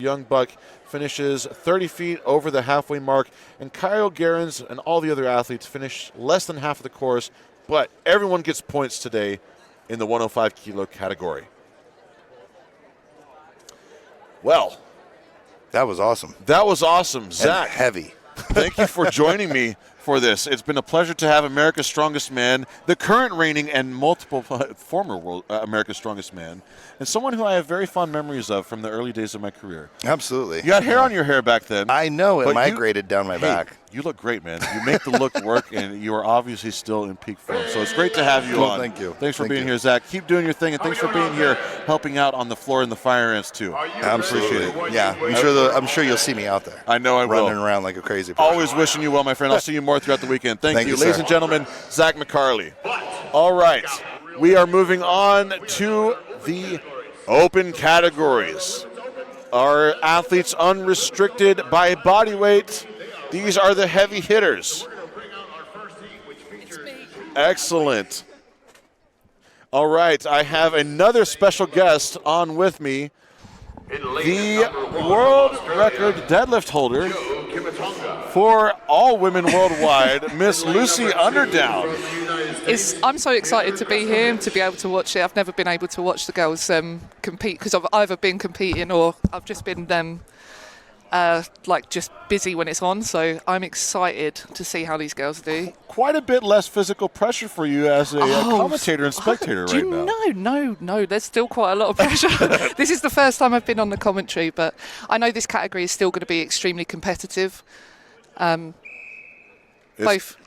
Young buck finishes 30 feet over the halfway mark, and Kyle Gerrans and all the other athletes finish less than half of the course, but everyone gets points today in the 105 kilo category. Well, that was awesome. That was awesome. Zach. And heavy. Thank you for joining me for this. It's been a pleasure to have America's Strongest Man, the current reigning and multiple former world America's Strongest Man, and someone who I have very fond memories of from the early days of my career. Absolutely. You had hair on your hair back then. I know. It migrated down my back. You look great, man. You make the look work, and you are obviously still in peak form. So it's great to have you on. Thank you. Thanks for being here, Zach. Keep doing your thing, and thanks for being here, helping out on the floor in the fire ants, too. Absolutely. Appreciate it. Yeah, I'm sure you'll see me out there. I know I will. Running around like a crazy person. Always wishing you well, my friend. I'll see you more throughout the weekend. Thank you. Sir. Ladies and gentlemen, Zach McCarley. All right. We are moving on to the open categories. Our athletes unrestricted by body weight. These are the heavy hitters. Excellent. All right, I have another special guest on with me. The world record deadlift holder for all women worldwide, Miss Lucy Underdown. I'm so excited to be here and to be able to watch it. I've never been able to watch the girls compete because I've either been competing or I've just been just busy when it's on. So I'm excited to see how these girls do. Quite a bit less physical pressure for you as a commentator and spectator right now. No, there's still quite a lot of pressure. This is the first time I've been on the commentary, but I know this category is still going to be extremely competitive. Both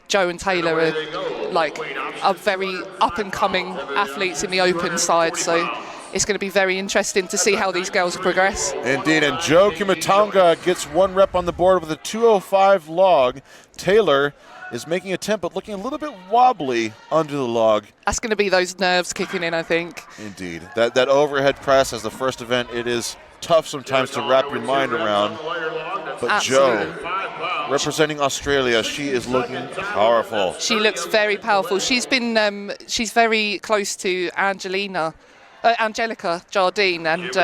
Joe and Taylor are very up-and-coming athletes in the open side, so it's going to be very interesting to see how these girls progress. Indeed, and Joe Kimatonga gets one rep on the board with a 205 log. Taylor is making an attempt, but looking a little bit wobbly under the log. That's going to be those nerves kicking in, I think. Indeed. That overhead press as the first event, it is tough sometimes to wrap your mind around. But Absolutely. Joe, representing Australia, she is looking powerful. She looks very powerful. She's been, she's very close to Angelica Jardine, and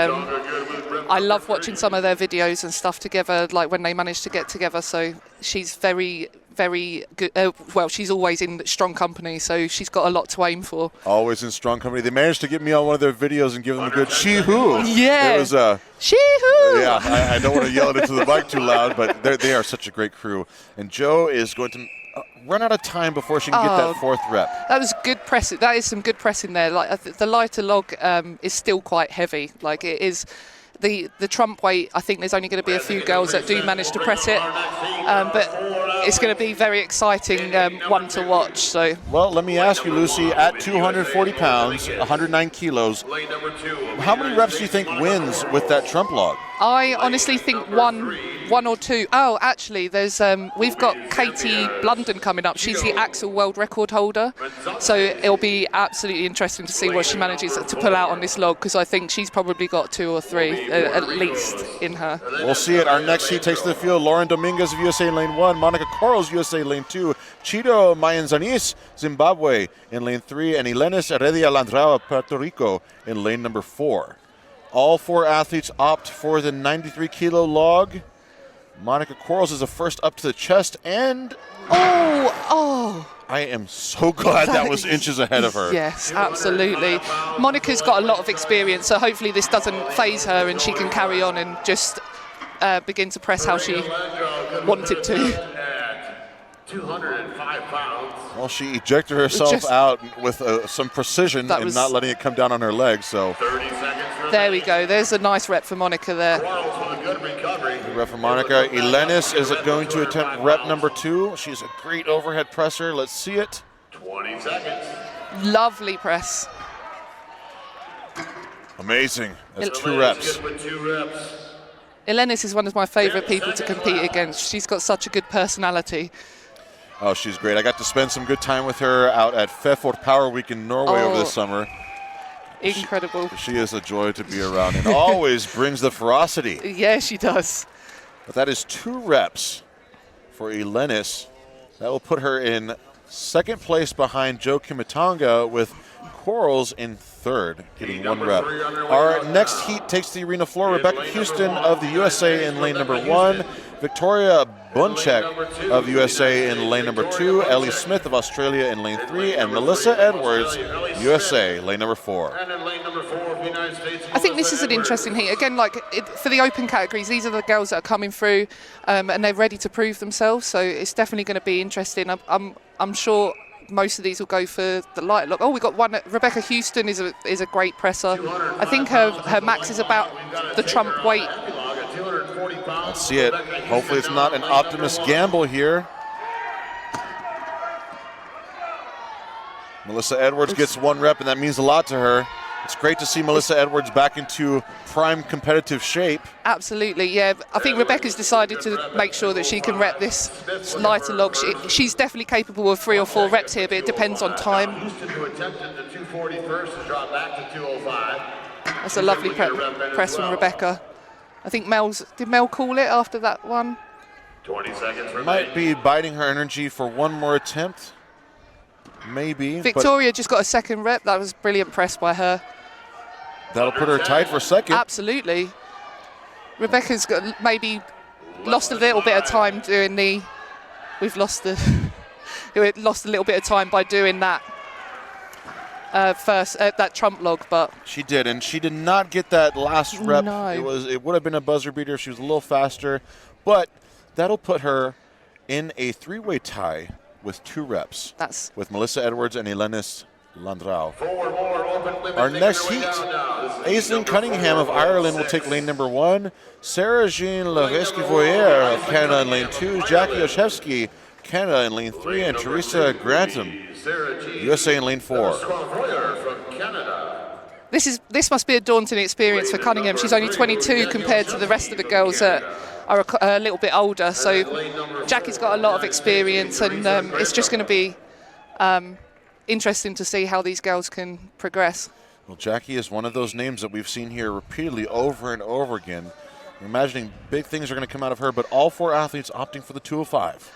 I love watching some of their videos and stuff together, like when they manage to get together. So she's very, very good. She's always in strong company, so she's got a lot to aim for. Always in strong company. They managed to get me on one of their videos and give them a good shee-hoo. Yeah. It was shee-hoo. Yeah, I don't want to yell it into the mic too loud, but they are such a great crew. And Joe is going to run out of time before she can get that fourth rep. That was good press. That is some good pressing there. Like the lighter log is still quite heavy. Like it is. The trump weight, I think there's only going to be a few girls that do manage to press it, but it's going to be very exciting one to watch. So, well, let me ask you, Lucy, at 240 pounds, 109 kilos, how many reps do you think wins with that trump log? I honestly think one or two. Oh, actually, there's we've got Katie Blunden coming up. She's the Axel world record holder, so it'll be absolutely interesting to see what she manages to pull out on this log, because I think she's probably got 2 or 3 at least in her. We'll see it. Our next heat takes to the field. Lauren Dominguez of USA in lane 1, Monica Corals, USA lane 2, Chido Mayanzanis, Zimbabwe in lane 3, and Elenis Heredia Landrao, Puerto Rico in lane number 4. All 4 athletes opt for the 93 kilo log. Monica Corals is the first up to the chest, and I am so glad that was inches ahead of her. Yes, absolutely. Monica's got a lot of experience, so hopefully this doesn't phase her and she can carry on and just begin to press how she wanted to. 205 pounds. Well, she ejected herself out with some precision and not letting it come down on her legs. So 30 seconds. There we go. There's a nice rep for Monica there. Good rep for Monica. Elenis is going to attempt rep number 2. She's a great overhead presser. Let's see it. 20 seconds. Lovely press. Amazing. That's 2 reps. Elenis is one of my favorite people to compete against. She's got such a good personality. Oh, she's great. I got to spend some good time with her out at Fefort Power Week in Norway over the summer. Incredible. She is a joy to be around and always brings the ferocity. Yeah, she does. But that is 2 reps for Elenis. That will put her in second place behind Joe Kimitanga, with Quarles in third, getting 1 rep. Our next heat takes the arena floor. Rebecca Houston of the USA in lane number 1, Victoria Bunchek of the USA in lane number 2, Ellie Smith of Australia in lane 3, and Melissa Edwards, USA, lane number 4. I think this is an interesting heat. Again, for the open categories, these are the girls that are coming through, and they're ready to prove themselves. So it's definitely going to be interesting. I'm sure most of these will go for the light look. Oh, we got one. Rebecca Houston is a great presser. I think her max is about the trump weight. Let's see it. Hopefully it's not an optimist gamble here. Melissa Edwards gets 1 rep, and that means a lot to her. It's great to see Melissa Edwards back into prime competitive shape. Absolutely, yeah. I think Rebecca's decided to make sure that she can rep this lighter log. She's definitely capable of 3 or 4 reps here, but it depends on time. That's a lovely press from Rebecca. I think did Mel call it after that one? 20 seconds remaining. Might be biding her energy for 1 more attempt. Maybe. Victoria just got a 2nd rep. That was brilliant press by her. That'll put her tied for 2nd. Absolutely. Rebecca's maybe lost a little bit of time doing the. We've lost a little bit of time by doing that that trump log, but she did, and she did not get that last rep. No. It would have been a buzzer beater if she was a little faster, but that'll put her in a 3-way tie with 2 reps. With Melissa Edwards and Elenis Landrau. Our next heat, Aislinn Cunningham of Ireland will take lane number 1. Sarah Jean Lavesky-Voyer of Canada in lane 2. Jackie Oshevsky, Canada in lane 3. And Teresa Grantham, USA in lane 4. This must be a daunting experience for Cunningham. She's only 22 compared to the rest of the girls that are a little bit older. So Jackie's got a lot of experience, and it's just going to be interesting to see how these girls can progress. Well, Jackie is one of those names that we've seen here repeatedly over and over again. I'm imagining big things are going to come out of her, but all 4 athletes opting for the 205.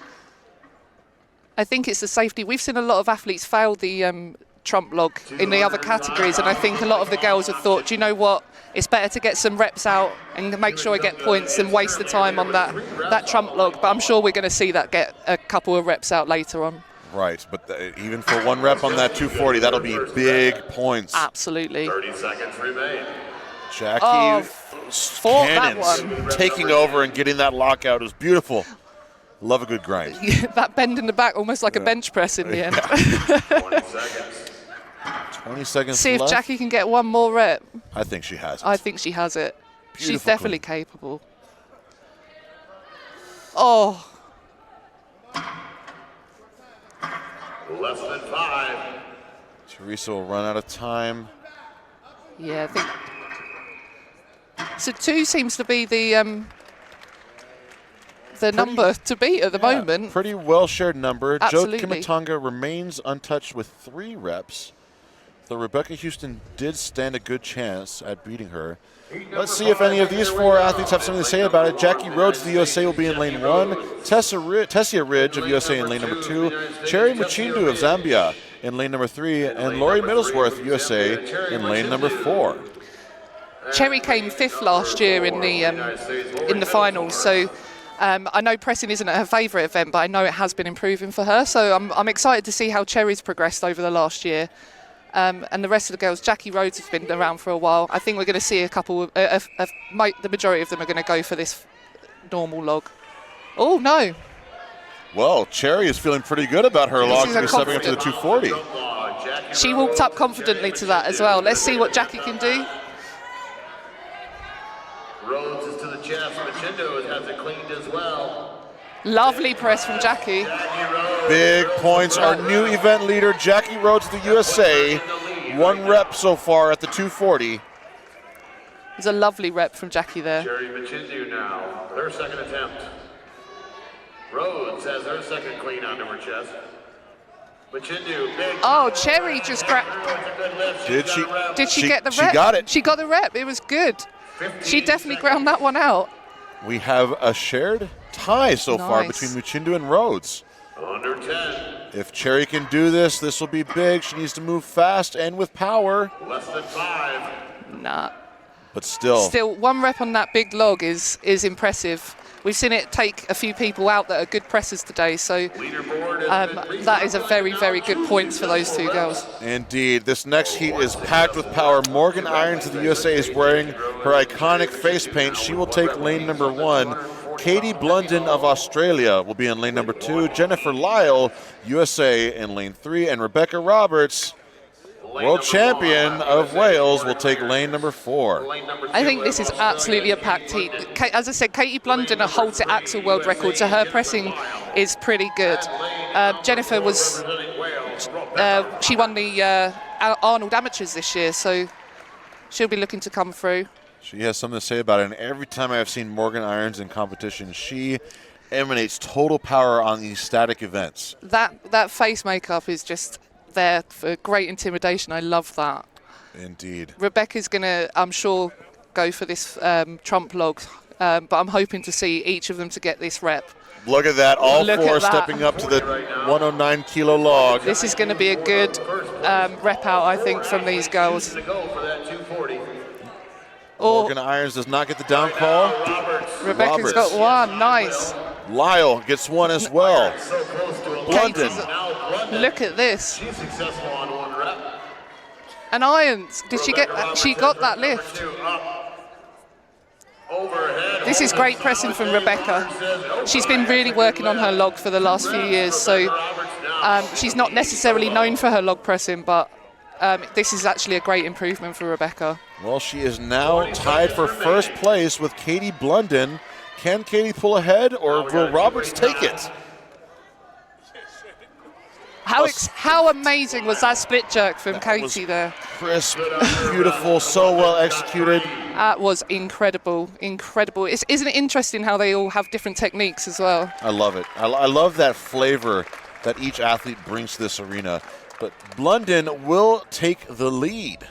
I think it's the safety. We've seen a lot of athletes fail the trump log in the other categories, and I think a lot of the girls have thought, do you know what, it's better to get some reps out and make sure I get points than waste the time on that trump log. But I'm sure we're going to see that get a couple of reps out later on. Right, but even for 1 rep on that 240, that'll be big points. Absolutely. 30 seconds remain. Jackie Cannons taking over and getting that lockout is beautiful. Love a good grind. That bend in the back, almost like a bench press in the end. 20 seconds. 20 seconds See if left. Jackie can get 1 more rep. I think she has it. I think she has it. Beautiful She's definitely clean. capable. Oh. Less than 5. Teresa will run out of time. Yeah, I think. So 2 seems to be the number to beat at the moment. Pretty well shared number. Absolutely. Joe Kimitanga remains untouched with 3 reps. Though Rebecca Houston did stand a good chance at beating her. Let's see if any of these 4 athletes have something to say about it. Jackie Rhodes of the USA will be in lane 1. Tessia Ridge of USA in lane number 2. Cherry Muchindu of Zambia in lane number 3. And Lori Middlesworth, USA, in lane number 4. Cherry came 5th last year in the finals, so I know pressing isn't her favourite event, but I know it has been improving for her. So I'm excited to see how Cherry's progressed over the last year. And the rest of the girls, Jackie Rhodes has been around for a while. I think we're going to see a couple, the majority of them are going to go for this normal log. Oh, no. Well, Cherry is feeling pretty good about her log to be stepping up to the 240. She walked up confidently to that as well. Let's see what Jackie can do. Rhodes is to the chest. Machindo has it cleaned as well. Lovely press from Jackie. Big points. Our new event leader, Jackie Rhodes of the USA. 1 rep so far at the 240. There's a lovely rep from Jackie there. Cherry Machindo now, her 2nd attempt. Rhodes has her 2nd clean onto her chest. Machindo, big. Oh, Cherry just grabbed. Did she? Did she get the rep? She got it. She got the rep. It was good. She definitely ground that one out. We have a shared tie so far Nice. between Muchindu and Rhodes. Under 10. If Cherry can do this, this will be big. She needs to move fast and with power. Less than 5. Nah. But still. Still, 1 rep on that big log is impressive. We've seen it take a few people out that are good pressers today, so that is a very, very good points for those 2 girls. Indeed. This next heat is packed with power. Morgan Irons of the USA is wearing her iconic face paint. She will take lane number 1. Katie Blunden of Australia will be in lane number 2. Jennifer Lyle, USA, in lane 3. And Rebecca Roberts, world champion of Wales, will take lane number 4. I think this is absolutely a packed heat. As I said, Katie Blunden holds the Axel world record, so her pressing is pretty good. Jennifer was, she won the Arnold Amateurs this year, so she'll be looking to come through. She has something to say about it, and every time I've seen Morgan Irons in competition, she emanates total power on these static events. That face makeup is just there for great intimidation. I love that. Indeed. Rebecca's going to, I'm sure, go for this trump log, but I'm hoping to see each of them to get this rep. Look at that, all 4 stepping up to the 109 kilo log. This is going to be a good rep out, I think, from these girls. Morgan Irons does not get the down call. Rebecca's got 1, nice. Lyle gets 1 as well. Blunden. Look at this. She's successful on 1 rep. And Irons, did she get that? She got that lift. This is great pressing from Rebecca. She's been really working on her log for the last few years, so she's not necessarily known for her log pressing, but this is actually a great improvement for Rebecca. Well, she is now tied for first place with Katie Blunden. Can Katie pull ahead, or will Roberts take it? How amazing was that split jerk from Katie there? Crisp, beautiful, so well executed. That was incredible, incredible. Isn't it interesting how they all have different techniques as well? I love it. I love that flavor that each athlete brings to this arena. But Blunden will take the lead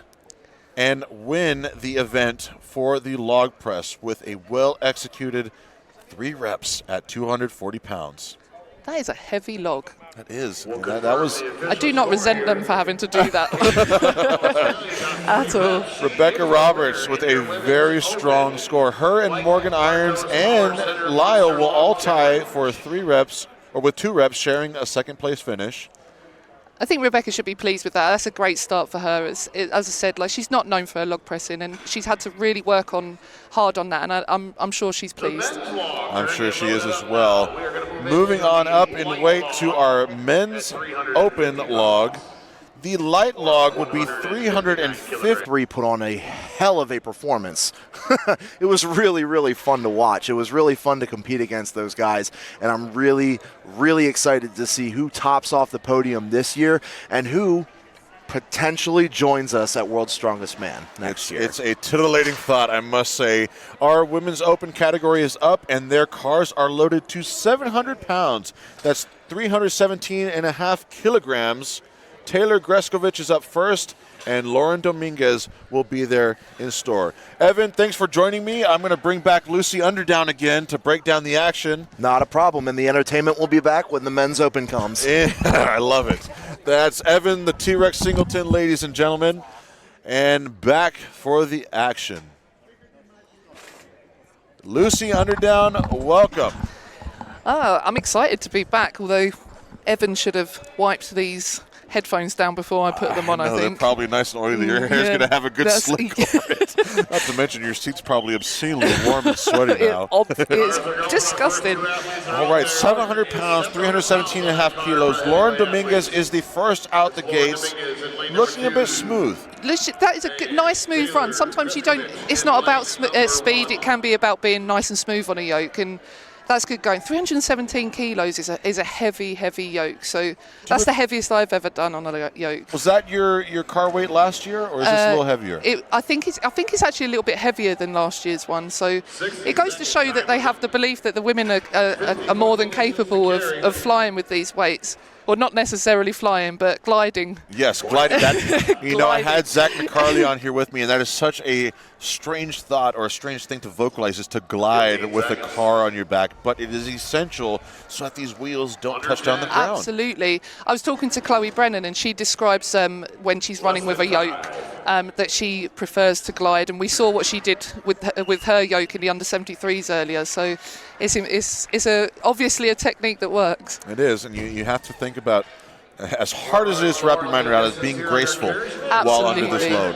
and win the event for the log press with a well-executed 3 reps at 240 pounds. That is a heavy log. That is. That was. I do not resent them for having to do that at all. Rebecca Roberts with a very strong score. Her and Morgan Irons and Lyle will all tie for 3 reps, or with 2 reps, sharing a second-place finish. I think Rebecca should be pleased with that. That's a great start for her. As I said, like, she's not known for her log pressing, and she's had to really work hard on that, and I'm sure she's pleased. I'm sure she is as well. Moving on up in weight to our men's open log. The light log will be 350. Put on a hell of a performance. It was really, really fun to watch. It was really fun to compete against those guys, and I'm really, really excited to see who tops off the podium this year and who potentially joins us at World's Strongest Man next year. It's a titillating thought, I must say. Our women's open category is up, and their cars are loaded to 700 pounds. That's 317.5 kilograms. Taylor Greskovich is up first, and Lauren Dominguez will be there in store. Evan, thanks for joining me. I'm going to bring back Lucy Underdown again to break down the action. Not a problem, and the entertainment will be back when the men's open comes. I love it. That's Evan, the T-Rex Singleton, ladies and gentlemen, and back for the action. Lucy Underdown, welcome. Oh, I'm excited to be back, although Evan should have wiped these headphones down before I put them on, I think. They're probably nice and oily. Your hair's going to have a good slick over it. Not to mention your seat's probably obscenely warm and sweaty now. It's disgusting. All right, 700 pounds, 317.5 kilos. Lauren Dominguez is the first out the gates, looking a bit smooth. That is a good, nice, smooth run. Sometimes you don't. It's not about speed. It can be about being nice and smooth on a yoke, and that's good going. 317 kilos is a heavy, heavy yoke. So that's the heaviest I've ever done on a yoke. Was that your car weight last year, or is this a little heavier? I think it's actually a little bit heavier than last year's one. So it goes to show that they have the belief that the women are more than capable of flying with these weights. Well, not necessarily flying, but gliding. Yes, gliding. That, you know, I Gliding. had Zach McCarley on here with me, and that is such a strange thought or a strange thing to vocalize, is to glide with a car on your back. But it is essential so that these wheels don't touch down the ground. Absolutely. I was talking to Chloe Brennan, and she describes when she's running with a yoke that she prefers to glide. And we saw what she did with her yoke in the under-73s earlier. So it's obviously a technique that works. It is, and you have to think about, as hard as it is to wrap your mind around, as being graceful while under this load.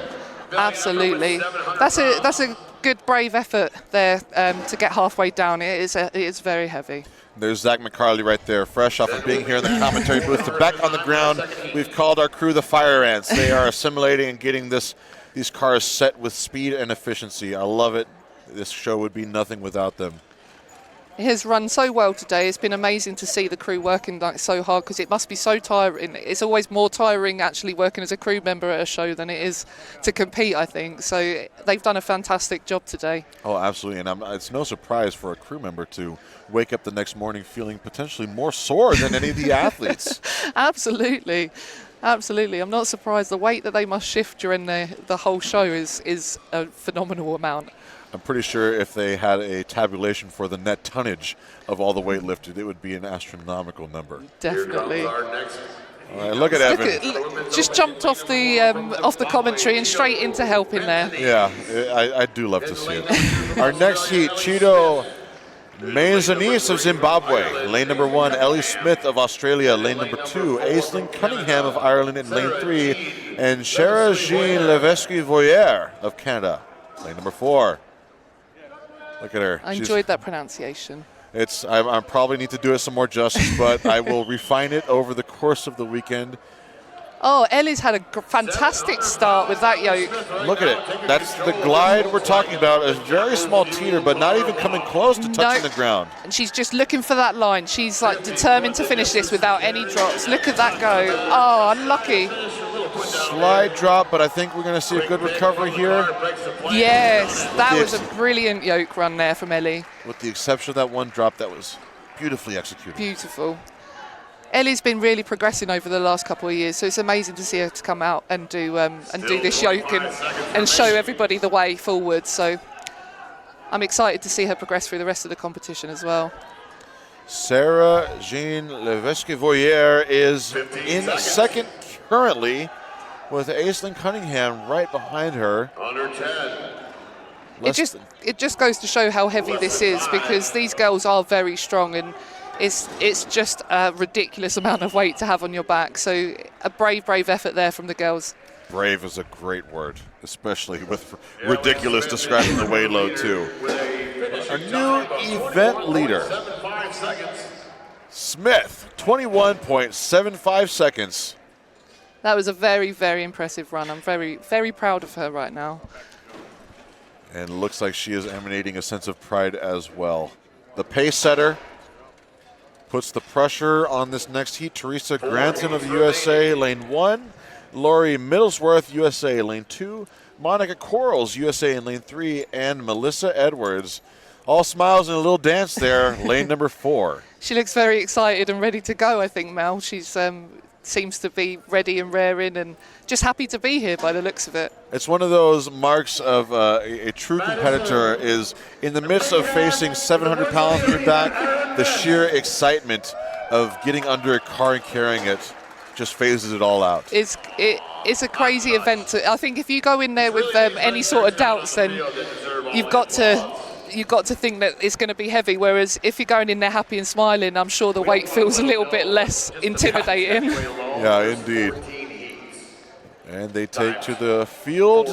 Absolutely. That's a good, brave effort there to get halfway down. It is very heavy. There's Zach McCarley right there, fresh off of being here in the commentary booth. To back on the ground, we've called our crew the Fire Ants. They are assimilating and getting these cars set with speed and efficiency. I love it. This show would be nothing without them. It has run so well today. It's been amazing to see the crew working like so hard, because it must be so tiring. It's always more tiring actually working as a crew member at a show than it is to compete, I think. So they've done a fantastic job today. Oh, absolutely. And it's no surprise for a crew member to wake up the next morning feeling potentially more sore than any of the athletes. Absolutely. Absolutely. I'm not surprised. The weight that they must shift during the whole show is a phenomenal amount. I'm pretty sure if they had a tabulation for the net tonnage of all the weight lifted, it would be an astronomical number. Definitely. All right, look at Evan. Just jumped off the commentary and straight into helping there. Yeah, I do love to see it. Our next heat, Chido Mazanis of Zimbabwe. Lane number 1, Ellie Smith of Australia. Lane number 2, Aisling Cunningham of Ireland in lane 3. And Shara Jean Levesque-Voyer of Canada. Lane number 4. Look at her. I enjoyed that pronunciation. I probably need to do it some more justice, but I will refine it over the course of the weekend. Oh, Ellie's had a fantastic start with that yoke. Look at it. That's the glide we're talking about. A very small teeter, but not even coming close to touching the ground. And she's just looking for that line. She's like determined to finish this without any drops. Look at that go. Oh, unlucky. Slide drop, but I think we're going to see a good recovery here. Yes, that was a brilliant yoke run there from Ellie. With the exception of that one drop that was beautifully executed. Beautiful. Ellie's been really progressing over the last couple of years, so it's amazing to see her to come out and do this yoke and show everybody the way forward. So I'm excited to see her progress through the rest of the competition as well. Sarah Jean Levesque-Voyer is in second currently, with Aisling Cunningham right behind her. Under 10. It just goes to show how heavy this is, because these girls are very strong, and it's just a ridiculous amount of weight to have on your back. So a brave effort there from the girls. Brave is a great word, especially with ridiculous describing the weight load too. Our new event leader, Smith, 21.75 seconds. That was a very, very impressive run. I'm very, very proud of her right now. And looks like she is emanating a sense of pride as well. The pace setter puts the pressure on this next heat. Teresa Granton of the USA, lane 1. Laurie Middlesworth, USA, lane 2. Monica Quarles, USA, in lane 3. And Melissa Edwards, all smiles and a little dance there, lane number 4. She looks very excited and ready to go, I think, Mel. She's seems to be ready and raring and just happy to be here by the looks of it. It's one of those marks of a true competitor is in the midst of facing 700 pounds on your back, the sheer excitement of getting under a car and carrying it just phases it all out. It's a crazy event. I think if you go in there with any sort of doubts, then you've got to think that it's going to be heavy, whereas if you're going in there happy and smiling, I'm sure the weight feels a little bit less intimidating. Yeah, indeed. And they take to the field,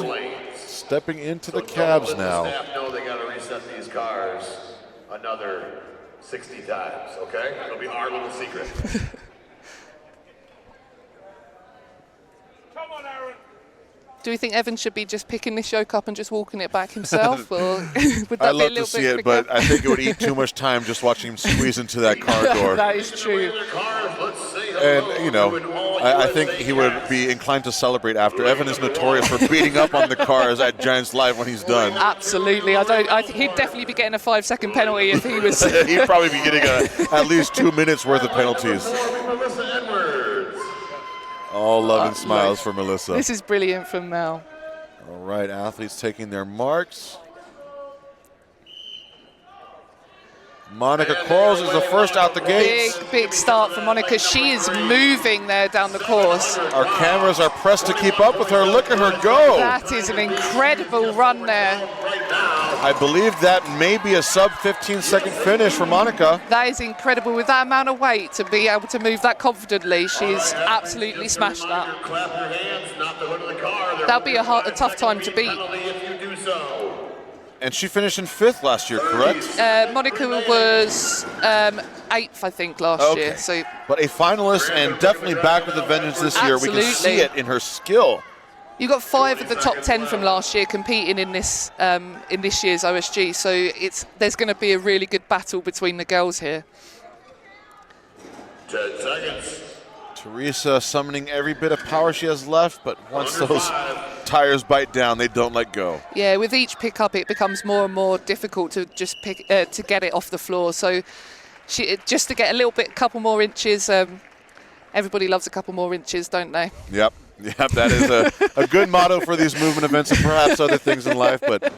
stepping into the cabs now. Staff know they got to reset these cars another 60 times, okay? It'll be our little secret. Come on, Aaron. Do we think Evan should be just picking this yoke up and just walking it back himself, or would that be a little bit I'd love to see it, but I think it would eat too much time just watching him squeeze into that car door. That is true. And, you know, I think he would be inclined to celebrate after. Evan is notorious for beating up on the cars at Giants Live when he's done. Absolutely. I think he'd definitely be getting a 5-second penalty if he was. He'd probably be getting at least 2 minutes worth of penalties. Melissa Edwards. All love and smiles for Melissa. This is brilliant from Mel. All right, athletes taking their marks. Monica Quarles is the first out the gates. Big start for Monica. She is moving there down the course. Our cameras are pressed to keep up with her. Look at her go. That is an incredible run there. I believe that may be a sub 15-second finish for Monica. That is incredible. With that amount of weight, to be able to move that confidently, she's absolutely smashed that. That'll be a tough time to beat. And she finished in 5th last year, correct? Monica was 8th, I think, last year. So, but a finalist and definitely back with a vengeance this year. We can see it in her skill. You got 5 of the top 10 from last year competing in this year's OSG. So there's going to be a really good battle between the girls here. 10 seconds. Teresa summoning every bit of power she has left, but once those tires bite down, they don't let go. Yeah, with each pickup, it becomes more and more difficult to just to get it off the floor. So just to get a couple more inches. Everybody loves a couple more inches, don't they? Yep, that is a good motto for these movement events and perhaps other things in life, but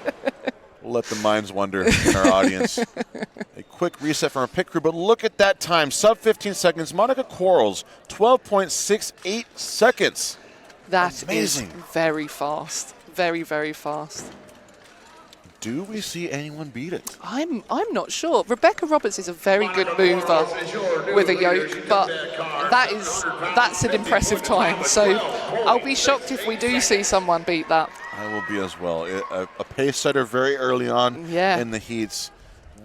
we'll let the minds wander in our audience. A quick reset from our pit crew, but look at that time, sub 15 seconds. Monica Quarles, 12.68 seconds. That Amazing. is very fast, very, very fast. Do we see anyone beat it? I'm not sure. Rebecca Roberts is a very good mover with a yoke, but that's an impressive time. So I'll be shocked if we do see someone beat that. I will be as well. A pace setter very early on in the heats.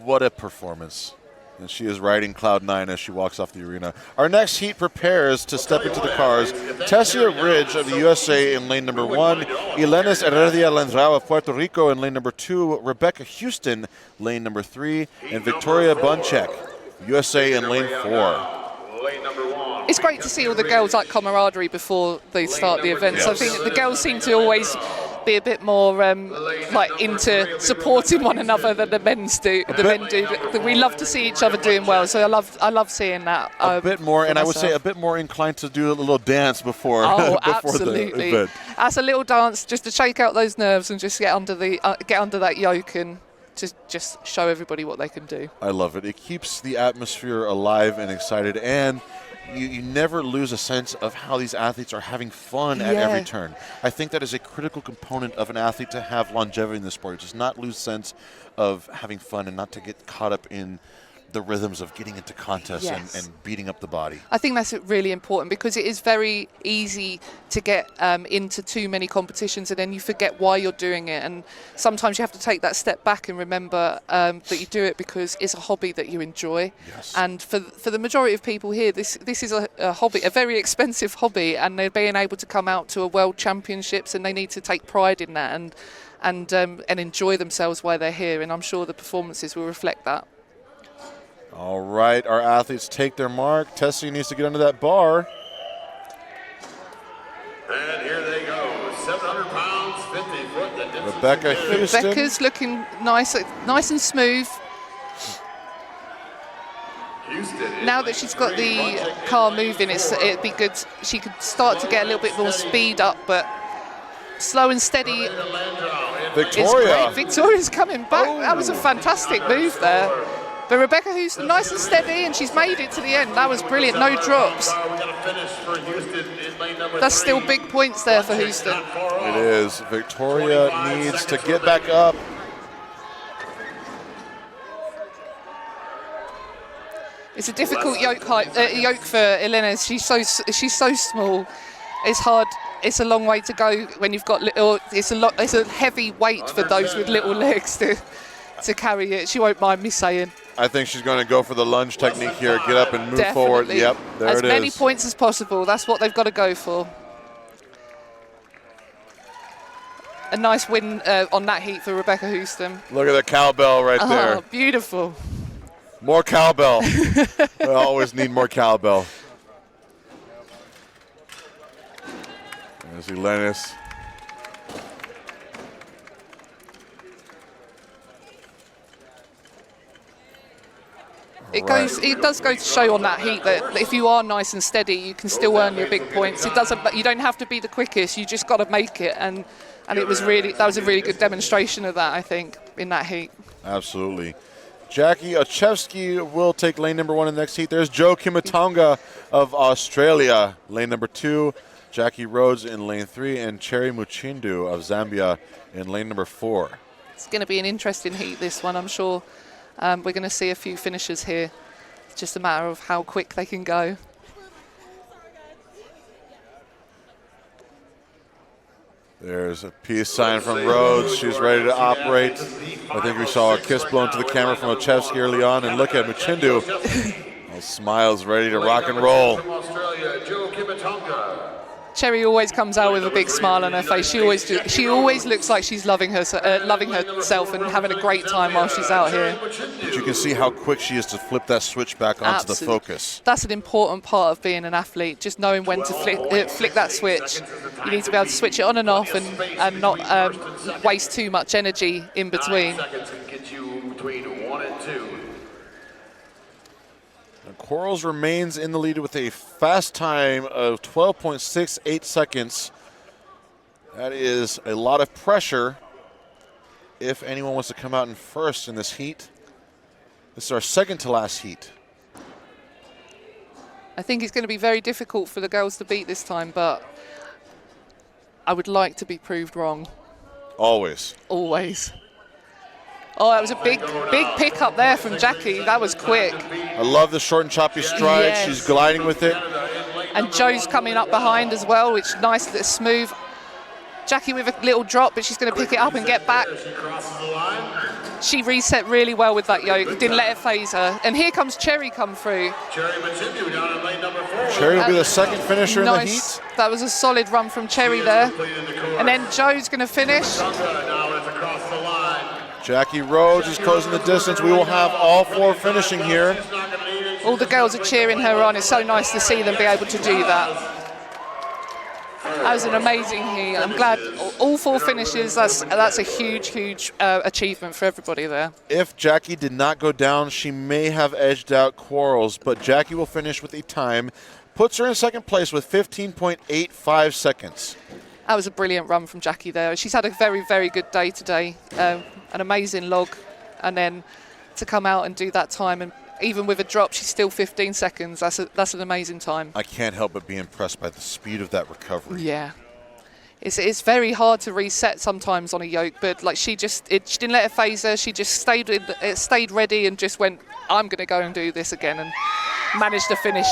What a performance. And she is riding cloud 9 as she walks off the arena. Our next heat prepares to step into the cars. Tessia Ridge of the USA in lane number 1. Elenis Heredia Landrao of Puerto Rico in lane number 2. Rebecca Houston, lane number 3. And Victoria Bunchek, USA in lane 4. It's great to see all the girls like camaraderie before they start the events. I think the girls seem to always be a bit more like into supporting one another than the men do. We love to see each other doing well, so I love seeing that. A bit more, and I would say a bit more inclined to do a little dance before. Oh, before absolutely! The event. That's a little dance just to shake out those nerves and just get under that yoke and to just show everybody what they can do. I love it. It keeps the atmosphere alive and excited, and you never lose a sense of how these athletes are having fun at every turn. I think that is a critical component of an athlete to have longevity in the sport. Just not lose sense of having fun and not to get caught up in the rhythms of getting into contests and beating up the body. I think that's really important because it is very easy to get into too many competitions and then you forget why you're doing it. And sometimes you have to take that step back and remember that you do it because it's a hobby that you enjoy. Yes. And for the majority of people here, this is a hobby, a very expensive hobby, and they're being able to come out to a World Championships and they need to take pride in that and enjoy themselves while they're here. And I'm sure the performances will reflect that. All right, our athletes take their mark. Tessie needs to get under that bar. And here they go, 700 pounds, 50 foot. Rebecca Houston. Rebecca's looking nice and smooth. Now that she's got the car moving, it'd be good. She could start to get a little bit more speed up, but slow and steady. Victoria. Victoria's coming back. That was a fantastic move there. But Rebecca Houston, nice and steady, and she's made it to the end. That was brilliant, no drops. That's still big points there for Houston. It is. Victoria needs to get back up. It's a difficult yoke for Elena. She's so small. It's hard. It's a long way to go when you've got little. It's a heavy weight for those with little legs to carry it. She won't mind me saying. I think she's going to go for the lunge technique here. Get up and move forward. Yep, there it is. As many points as possible. That's what they've got to go for. A nice win on that heat for Rebecca Houston. Look at the cowbell right there. Oh, beautiful. More cowbell. I always need more cowbell. There's Elenis. It does go to show on that heat that if you are nice and steady, you can still earn your big points. You don't have to be the quickest. You just got to make it, and that was a really good demonstration of that, I think, in that heat. Absolutely. Jackie Ochevsky will take lane number 1 in the next heat. There's Joe Kimatonga of Australia, lane number 2. Jackie Rhodes in lane 3, and Cherry Muchindu of Zambia in lane number 4. It's going to be an interesting heat, this one, I'm sure. We're going to see a few finishers here. It's just a matter of how quick they can go. There's a peace sign from Rhodes. She's ready to operate. I think we saw a kiss blown to the camera from Ochevsky early on. And look at Muchindu. Smiles, ready to rock and roll. From Australia, Joe Kimatonga. Cherry always comes out with a big smile on her face. She always looks like she's loving herself and having a great time while she's out here. But you can see how quick she is to flip that switch back onto the focus. That's an important part of being an athlete, just knowing when to flick that switch. You need to be able to switch it on and off and not waste too much energy in between. 9 seconds can get you between 1 and 2. Quarles remains in the lead with a fast time of 12.68 seconds. That is a lot of pressure if anyone wants to come out in first in this heat. This is our second to last heat. I think it's going to be very difficult for the girls to beat this time, but I would like to be proved wrong. Always. Always. Oh, that was a big pick up there from Jackie. That was quick. I love the short and choppy stride. Yes. She's gliding with it. And Joe's coming up behind as well, which is nice, smooth. Jackie with a little drop, but she's going to pick it up and get back. She reset really well with that yoke. Didn't let it phase her. And here comes Cherry come through. Cherry Muchindu down in lane number 4. Cherry will be the second finisher in the Nice. heat. That was a solid run from Cherry there. And then Joe's going to finish. Now it's across the line. Jackie Rhodes is closing the distance. We will have all 4 finishing here. All the girls are cheering her on. It's so nice to see them be able to do that. That was an amazing heat. I'm glad all 4 finishes. That's a huge achievement for everybody there. If Jackie did not go down, she may have edged out Quarles, but Jackie will finish with a time. Puts her in second place with 15.85 seconds. That was a brilliant run from Jackie there. She's had a very good day today. An amazing log, and then to come out and do that time, and even with a drop, she's still 15 seconds. That's an amazing time. I can't help but be impressed by the speed of that recovery. Yeah, it's very hard to reset sometimes on a yoke, but like she didn't let it phase her. She just stayed ready and just went, I'm going to go and do this again, and managed to finish.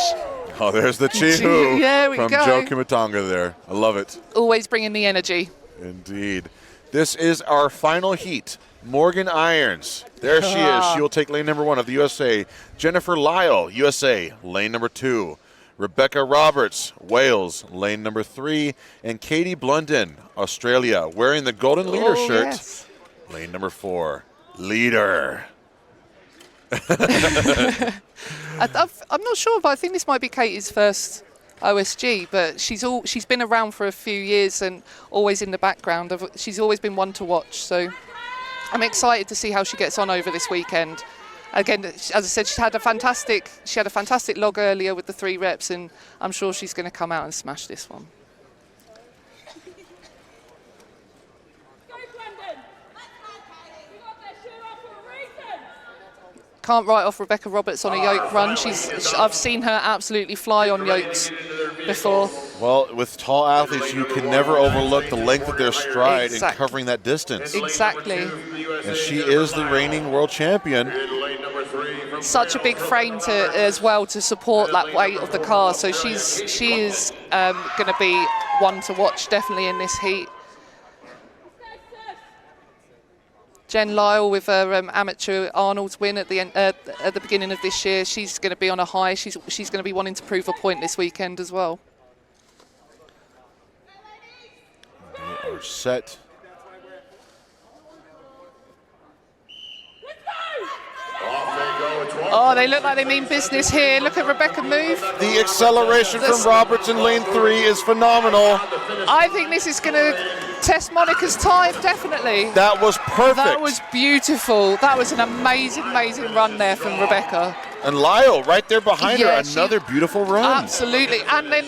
Oh, there's the Chi-Hoo Yeah, we from go. Joe Kimatonga there. I love it. Always bringing the energy. Indeed. This is our final heat. Morgan Irons. There she is. She will take lane number 1 of the USA. Jennifer Lyle, USA, lane number 2. Rebecca Roberts, Wales, lane number 3. And Katie Blunden, Australia, wearing the golden leader shirt, Yes. lane number 4. Leader. I'm not sure, but I think this might be Katie's first OSG, but she's been around for a few years and always in the background. She's always been one to watch, so I'm excited to see how she gets on over this weekend. Again, as I said, she had a fantastic log earlier with the 3 reps, and I'm sure she's going to come out and smash this one. Can't write off Rebecca Roberts on a yoke run. I've seen her absolutely fly on yokes before. Well, with tall athletes, you can never overlook the length of their stride in covering that distance. Exactly. And she is the reigning world champion. Such a big frame as well to support that weight of the car. So she is going to be one to watch definitely in this heat. Jen Lyle with her amateur Arnold's win at the beginning of this year. She's going to be on a high. She's going to be wanting to prove a point this weekend as well. They are set. Oh, they look like they mean business here. Look at Rebecca move. The acceleration from Roberts in lane 3 is phenomenal. I think this is going to test Monica's time, definitely. That was perfect. That was beautiful. That was an amazing run there from Rebecca. And Lyle right there behind Yeah, her. Another beautiful run. Absolutely. And then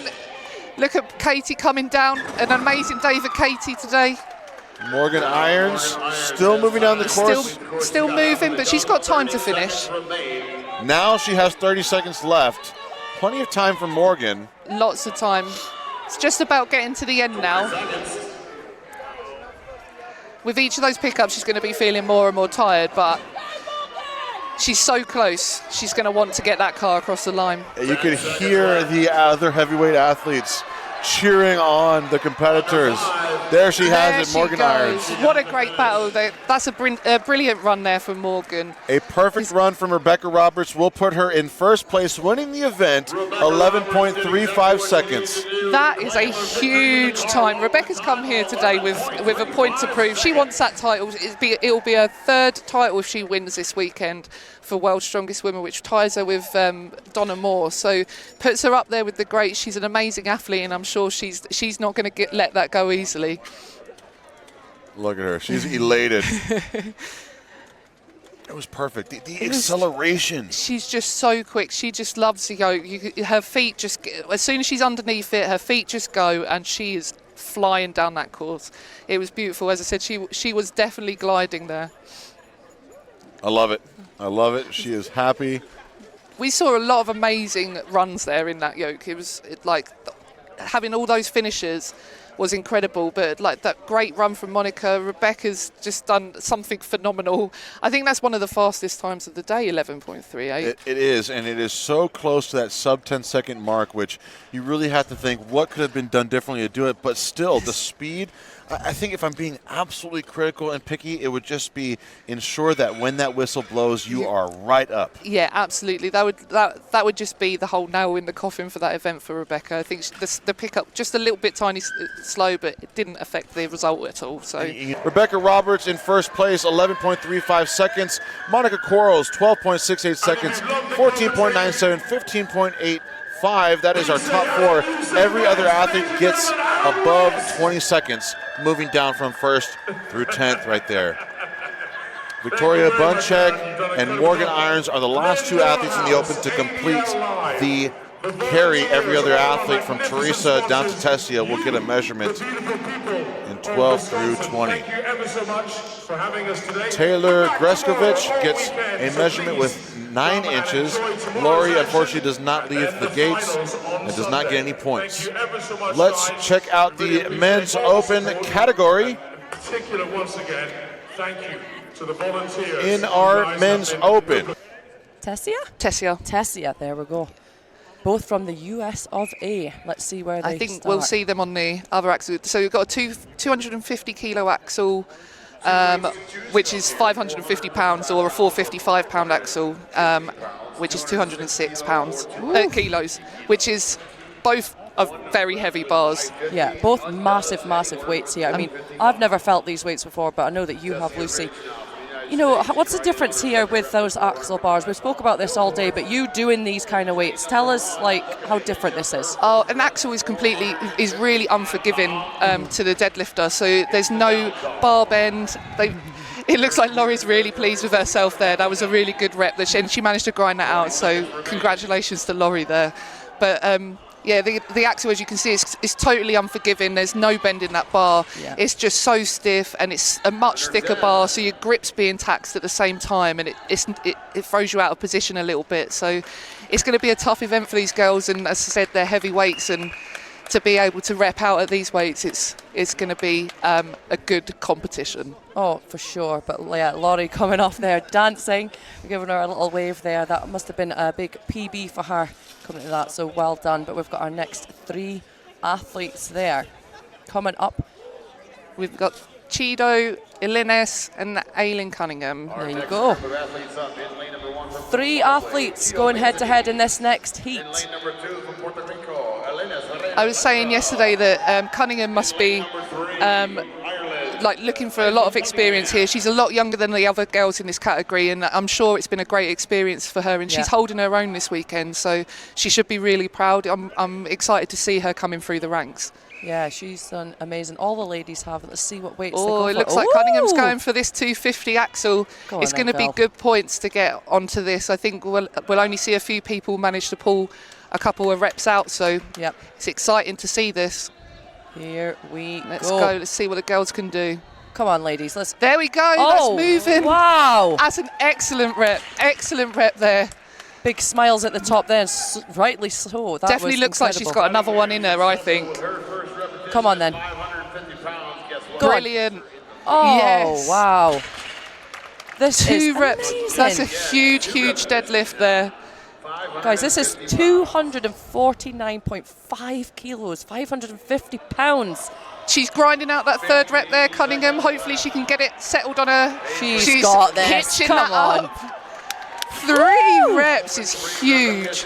look at Katie coming down. An amazing day for Katie today. Morgan Irons still moving down the course. Still moving, but she's got time to finish. Now she has 30 seconds left. Plenty of time for Morgan. Lots of time. It's just about getting to the end now. With each of those pickups, she's going to be feeling more and more tired, but she's so close. She's going to want to get that car across the line. You could hear the other heavyweight athletes cheering on the competitors. There she has it, Morgan Irons. What a great battle. That's a brilliant run there from Morgan. A perfect run from Rebecca Roberts will put her in first place, winning the event, 11.35 seconds. That is a huge time. Rebecca's come here today with a point to prove. She wants that title. It'll be her third title if she wins this weekend for World's Strongest Women, which ties her with Donna Moore. So puts her up there with the greats. She's an amazing athlete, and I'm sure she's not going to let that go easily. Look at her. She's elated. It was perfect. The acceleration. She's just so quick. She just loves to go. Her feet just, as soon as she's underneath it, her feet just go, and she is flying down that course. It was beautiful. As I said, she was definitely gliding there. I love it. I love it. She is happy. We saw a lot of amazing runs there in that yoke. It was like having all those finishes was incredible, but like that great run from Monica. Rebecca's just done something phenomenal. I think that's one of the fastest times of the day, 11.38. It is, and it is so close to that sub 10-second mark, which you really have to think what could have been done differently to do it, but still the speed. I think if I'm being absolutely critical and picky, it would just be ensure that when that whistle blows, you are right up. Yeah, absolutely. That would just be the whole nail in the coffin for that event for Rebecca. I think the pickup just a little bit tiny slow, but it didn't affect the result at all. So Rebecca Roberts in first place, 11.35 seconds. Monica Quarles, 12.68 seconds, 14.97, 15.8. That is our top four. Every other athlete gets above 20 seconds, moving down from first through 10th right there. Victoria Bunchek and Morgan Irons are the last two athletes in the Open to complete the carry. Every other athlete from Teresa down to Tessia will get a measurement in 12 through 20. Taylor Greskovich gets a measurement with 9 inches. Lori unfortunately does not leave the gates and does not get any points. Let's check out the men's open category. In our men's open. Tessia, there we go. Both from the US of A. Let's see where they I think start. we'll see them on the other axle. So we've got a 250 kilo axle, which is 550 pounds, or a 455 pound axle, which is 206 kilos, which is both of very heavy bars. Yeah, both massive weights here. I mean, I've never felt these weights before, but I know that you have, Lucy. You know, what's the difference here with those axle bars? We spoke about this all day, but you doing these kind of weights, tell us like how different this is. Oh, an axle is really unforgiving to the deadlifter. So there's no bar bend. It looks like Laurie's really pleased with herself there. That was a really good rep, and she managed to grind that out. So congratulations to Laurie there. But yeah, the axle, as you can see, is totally unforgiving. There's no bend in that bar. Yeah. It's just so stiff, and it's a much thicker bar, so your grip's being taxed at the same time, and it throws you out of position a little bit. So it's going to be a tough event for these girls, and as I said, they're heavy weights, and to be able to rep out at these weights, it's going to be a good competition. Oh, for sure. But yeah, Laurie coming off there, dancing, giving her a little wave there. That must have been a big PB for her coming to that, so well done. But we've got our next 3 athletes there. Coming up, we've got Chido, Elines, and Aileen Cunningham. There you go. 3 athletes going head-to-head in this next heat. I was saying yesterday that Cunningham must be like looking for a lot of experience here. She's a lot younger than the other girls in this category, and I'm sure it's been a great experience for her, and she's holding her own this weekend, so she should be really proud. I'm excited to see her coming through the ranks. Yeah, she's done amazing. All the ladies have. Let's see what weights they Oh, go it for. looks like Cunningham's going for this 250 axle. Go It's on going to then, be girl. good points to get onto this. I think we'll only see a few people manage to pull a couple of reps out, so Yep. it's exciting to see this. Here we Let's go. go. Let's see what the girls can do. Come on, ladies. Let's. There we go. Oh, That's moving. wow. That's an excellent rep. Excellent rep there. Big smiles at the top there. Rightly so. That Definitely was looks like she's incredible. got another one in her, I think. Come on then. 550 pounds, guess what? Go on. Brilliant. Oh, Yes. wow. This is 2 reps. amazing. That's a huge, huge deadlift there. Guys, this is 249.5 kilos, 550 pounds. She's grinding out that 3rd rep there, Cunningham. Hopefully she can get it settled on her. She's got this. Hitching Come that on. up. 3 reps is huge.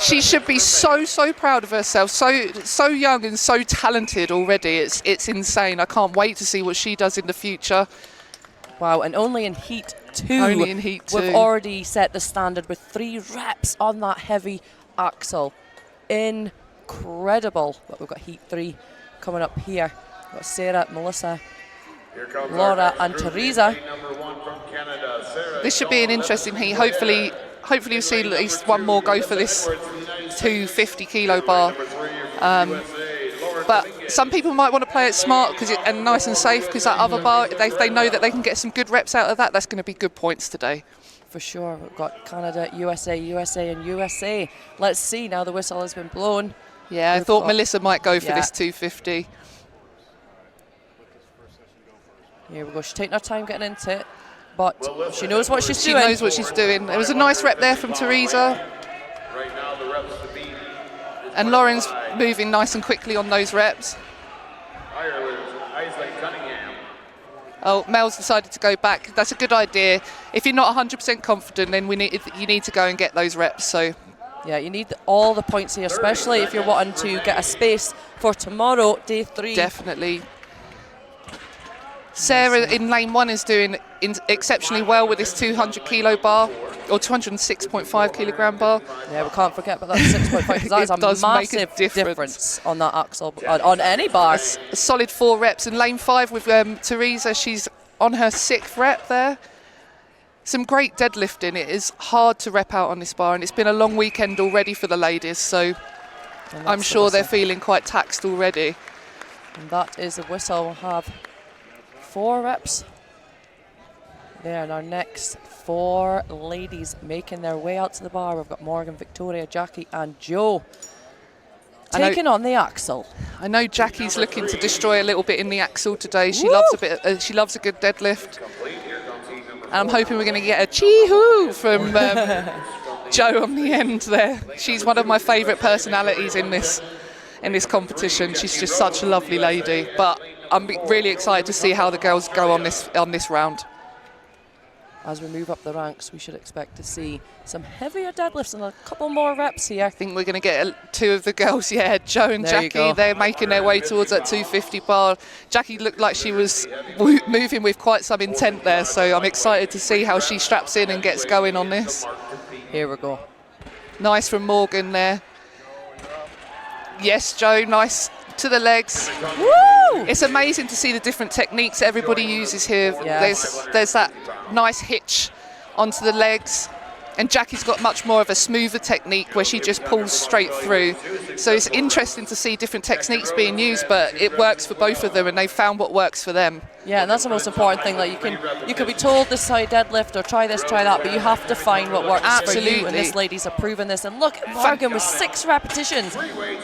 She should be so proud of herself. So young and so talented already. It's insane. I can't wait to see what she does in the future. Wow, and only in heat 2. Only in heat 2. We've already set the standard with 3 reps on that heavy axle. Incredible. But we've got heat 3 coming up here. We've got Sarah, Melissa, Laura and Teresa. This should be an interesting heat. Hopefully we'll see at least one more go for this 250 kilo bar. But some people might want to play it smart and nice and safe, because that other bar, if they know that they can get some good reps out of that, that's going to be good points today. For sure. We've got Canada, USA, USA and USA. Let's see now the whistle has been blown. Yeah, I We've thought got- Melissa might go for Yeah. this 250. Here we go. She's taking her time getting into it, but she knows what she's She doing. knows what she's doing. It was a nice rep there from Teresa. Right now, the reps to beat. And Lauren's moving nice and quickly on those reps. Ireland's Aislinn Cunningham. Oh, Mel's decided to go back. That's a good idea. If you're not 100% confident, then you need to go and get those reps. So Yeah, you need all the points here, especially if you're wanting to get a space for tomorrow, day 3. definitely. Sarah in lane 1 is doing exceptionally well with this 200 kilo bar, or 206.5 kilogram bar. Yeah, we can't forget about that 6.5, because that is It a does make a massive difference. on that axle, on any bar. A solid 4 reps. And lane 5 with Teresa, she's on her 6th rep there. Some great deadlifting. It is hard to rep out on this bar, and it's been a long weekend already for the ladies, so And I'm that's the sure they're whistle. feeling quite taxed already. And that is the whistle. We'll have 4 reps. There, and our next 4 ladies making their way out to the bar. We've got Morgan, Victoria, Jackie and Jo I know- taking on the axle. I know Jackie's looking to destroy a little bit in the axle today. She loves a bit. She loves a good deadlift. And I'm hoping we're going to get a chee-hoo from Jo on the end there. She's one of my favourite personalities in this competition. She's just such a lovely lady. But I'm really excited to see how the girls go on this round. As we move up the ranks, we should expect to see some heavier deadlifts and a couple more reps here. I think we're going to get 2 of the girls, Jo and There you Jackie. go. They're making their way towards that 250 bar. Jackie looked like she was moving with quite some intent there, so I'm excited to see how she straps in and gets going on this. Here we go. Nice from Morgan there. Yes, Jo, nice to the legs. Woo! It's amazing to see the different techniques everybody uses here. Yes. There's that nice hitch onto the legs. And Jackie's got much more of a smoother technique where she just pulls straight through. So it's interesting to see different techniques being used, but it works for both of them, and they've found what works for them. Yeah, and that's the most important thing. Like you can be told this is how you deadlift or try this, try that, but you have to find what works for you. Absolutely. And this lady's have proven this. And look at Morgan with 6 repetitions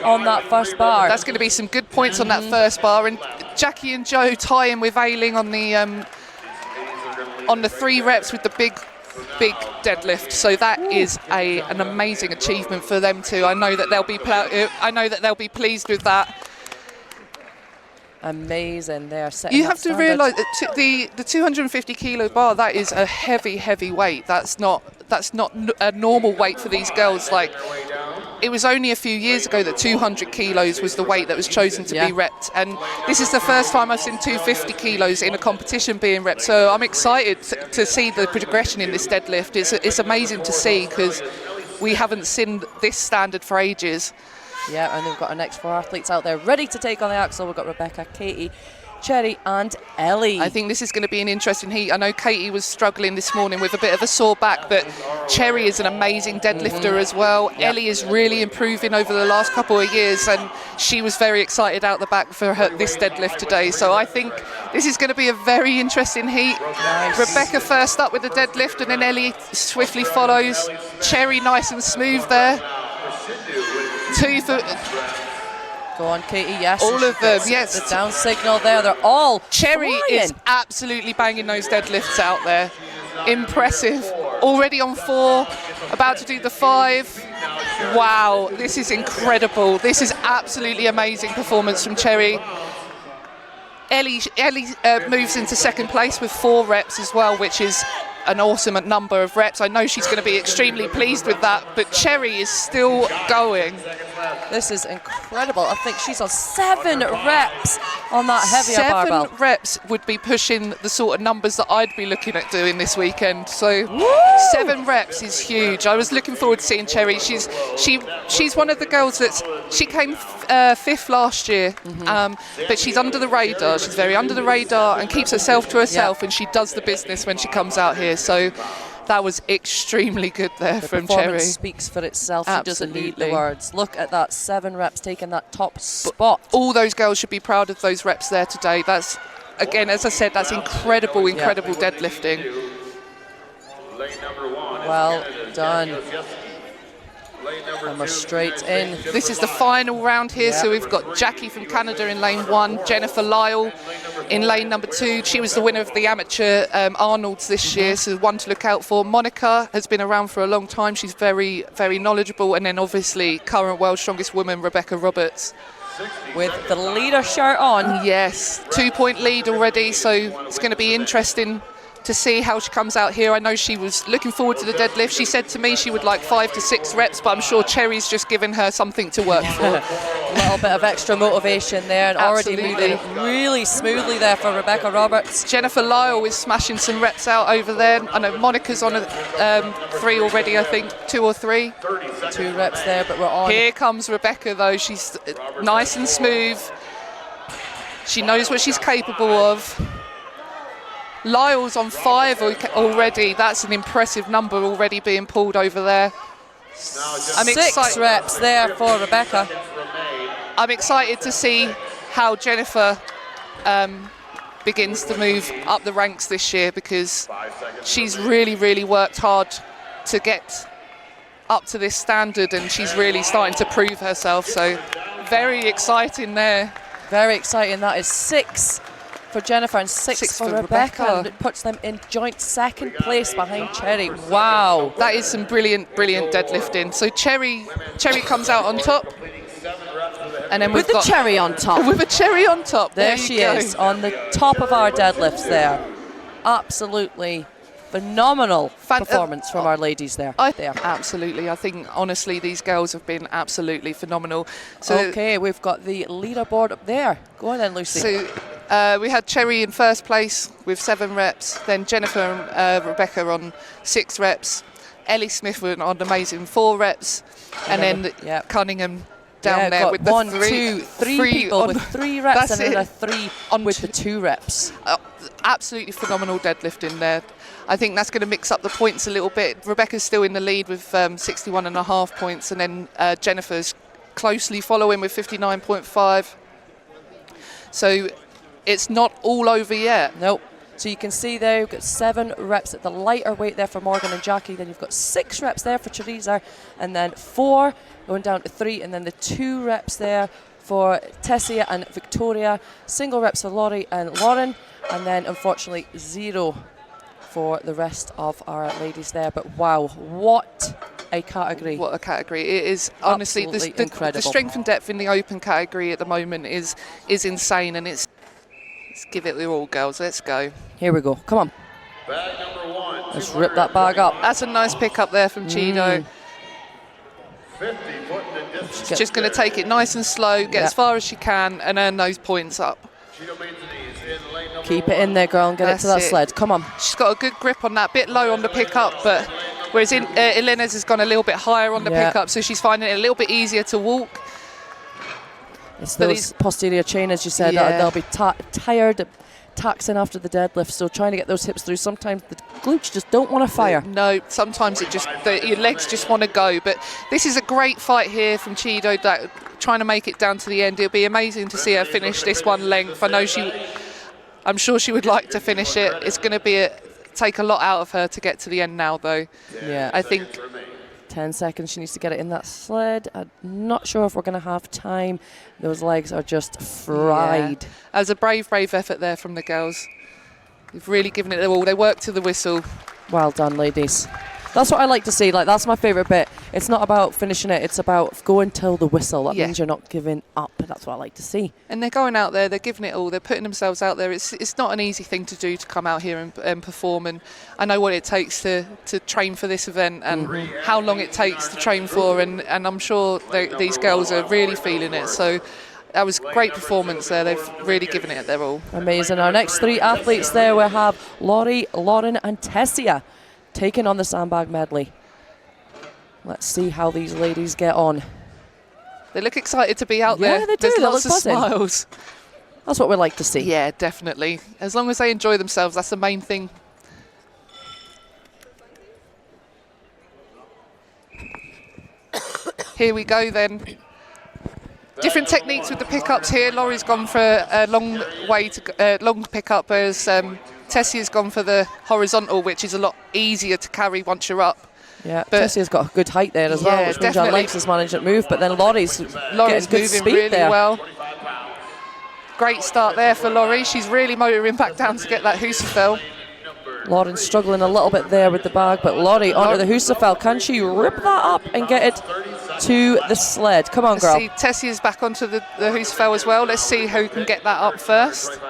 on that first bar. That's going to be some good points on that first bar. And Jackie and Jo tying with Ailing on the 3 reps with the big deadlift. So that is an amazing achievement for them too. I know that they'll be pleased with that. Amazing. They are setting You that have to standard. realise that the 250 kilo bar, that is a heavy weight. That's not a normal weight for these girls. Like, it was only a few years ago that 200 kilos was the weight that was chosen to be repped, and this is the first time I've seen 250 kilos in a competition being repped. So I'm excited to see the progression in this deadlift. It's amazing to see, because we haven't seen this standard for ages. Yeah, and we've got our next 4 athletes out there ready to take on the axle. We've got Rebecca, Katie, Cherry and Ellie. I think this is going to be an interesting heat. I know Katie was struggling this morning with a bit of a sore back, but Cherry is an amazing deadlifter as well. Ellie is really improving over the last couple of years, and she was very excited out the back for this deadlift today. So I think this is going to be a very interesting heat. Nice. Rebecca first up with the deadlift, and then Ellie swiftly follows. Cherry nice and smooth there. 2 for... Go on, Katie, yes. All of them, yes. The down signal there, they're all Cherry flying. is absolutely banging those deadlifts out there. Impressive. Already on 4, about to do the 5. Wow, this is incredible. This is absolutely amazing performance from Cherry. Ellie moves into second place with 4 reps as well, which is an awesome number of reps. I know she's going to be extremely pleased with that, but Cherry is still going. This is incredible. I think she's on 7 reps on that heavier barbell. 7 reps would be pushing the sort of numbers that I'd be looking at doing this weekend. So 7 reps is huge. I was looking forward to seeing Cherry. She's one of the girls she came 5th last year, but she's under the radar. She's very under the radar and keeps herself to herself, and she does the business when she comes out here. So that was extremely good there from Cherry. Performance speaks for itself. She doesn't need the Absolutely. words. Look at that, 7 reps taking that top spot. All those girls should be proud of those reps there today. That's, again, as I said, that's incredible deadlifting. Well done. And we're straight in. This is the final round here, so we've got Jackie from Canada in lane 1, Jennifer Lyle in lane number 2. She was the winner of the amateur Arnold's this year, so one to look out for. Monica has been around for a long time. She's very, very knowledgeable. And then obviously current world's strongest woman, Rebecca Roberts. With the leader shirt on. Yes, 2-point lead already, so it's going to be interesting to see how she comes out here. I know she was looking forward to the deadlift. She said to me she would like 5 to 6 reps, but I'm sure Cherry's just given her something to work for. A little bit of extra motivation there, and already moving really smoothly there for Rebecca Roberts. Jennifer Lyle is smashing some reps out over there. I know Monica's on 3 already, I think, 2 or 3. 2 reps there, but we're on. Here comes Rebecca though. She's nice and smooth. She knows what she's capable of. Lyle's on 5 already. That's an impressive number already being pulled over there. I'm 6 reps there for Rebecca. I'm excited to see how Jennifer begins to move up the ranks this year, because she's really, really worked hard to get up to this standard, and she's really starting to prove herself. So very exciting there. Very exciting. That is 6 for Jennifer and 6 for Rebecca. And it puts them in joint second place behind Cherry. Wow. That is some brilliant, brilliant deadlifting. So Cherry comes out on top. And then with the cherry on top. With a cherry on top. There she is on the top of our deadlifts there. Absolutely phenomenal performance from our ladies there. Absolutely. I think, honestly, these girls have been absolutely phenomenal. So, okay, we've got the leaderboard up there. Go on then, Lucy. So we had Cherry in first place with 7 reps, then Jennifer and Rebecca on 6 reps, Ellie Smith on amazing 4 reps, and then Cunningham down there with the 1, 2, 3 people with 3 reps, and then a 3 on with the 2 reps. Absolutely phenomenal deadlifting there. I think that's going to mix up the points a little bit. Rebecca's still in the lead with 61.5 points, and then Jennifer's closely following with 59.5. So it's not all over yet. Nope. So you can see there, you've got 7 reps at the lighter weight there for Morgan and Jackie. Then you've got 6 reps there for Teresa, and then 4 going down to 3, and then the 2 reps there for Tessia and Victoria. Single reps for Laurie and Lauren, and then unfortunately 0 for the rest of our ladies there. But wow, what a category. What a category. It is honestly incredible. The strength and depth in the open category at the moment is insane, and let's give it the all, girls. Let's go. Here we go. Come on. Bag number 1. Let's rip that bag up. That's a nice pick up there from Cheeto. 50 foot in the distance. She's just going to take it nice and slow, get as far as she can, and earn those points up. Keep it in there, girl, and get it to that sled. Come on. She's got a good grip on that, bit low on the pickup, but whereas Elena's has gone a little bit higher on the pickup, so she's finding it a little bit easier to walk. It's But those posterior chain, as you said, Yeah. they'll be tired, taxing after the deadlift, so trying to get those hips through. Sometimes the glutes just don't want to fire. No, sometimes your legs just want to go. But this is a great fight here from Chido, that trying to make it down to the end. It'll be amazing to see her finish this one length. I'm sure she would like to finish it. It's going to take a lot out of her to get to the end now, though. Yeah. I think 10 seconds, she needs to get it in that sled. I'm not sure if we're going to have time. Those legs are just fried. Yeah. As a brave effort there from the girls. They've really given it their all. They work to the whistle. Well done, ladies. That's what I like to see. Like, that's my favourite bit. It's not about finishing it. It's about going till the whistle. That means you're not giving up. That's what I like to see. And they're going out there. They're giving it all. They're putting themselves out there. It's not an easy thing to do, to come out here and perform. And I know what it takes to train for this event and how long it takes to train for. And I'm sure these girls are really feeling it. So that was a great performance there. They've really given it their all. Amazing. Our next three athletes there, we have Laurie, Lauren and Tessia taking on the Sandbag Medley. Let's see how these ladies get on. They look excited to be out there. Yeah, they do. There's They lots look of buzzing. smiles. That's what we like to see. Yeah, definitely. As long as they enjoy themselves, that's the main thing. Here we go then. Different techniques with the pickups here. Laurie's gone for a long pickup, as Tessia's gone for the horizontal, which is a lot easier to carry once you're up. Yeah, But Tessia's got a good height there as well, Yeah, which means our definitely. legs is managing to move, but then Laurie's getting good moving speed really there. well. Great start there for Laurie. She's really motoring back down to get that Husafel. Lauren's struggling a little bit there with the bag, but Laurie onto the Husafel. Can she rip that up and get it to the sled? Come on, girl. See, Tessia's back onto the Husafel as well. Let's see who can get that up first.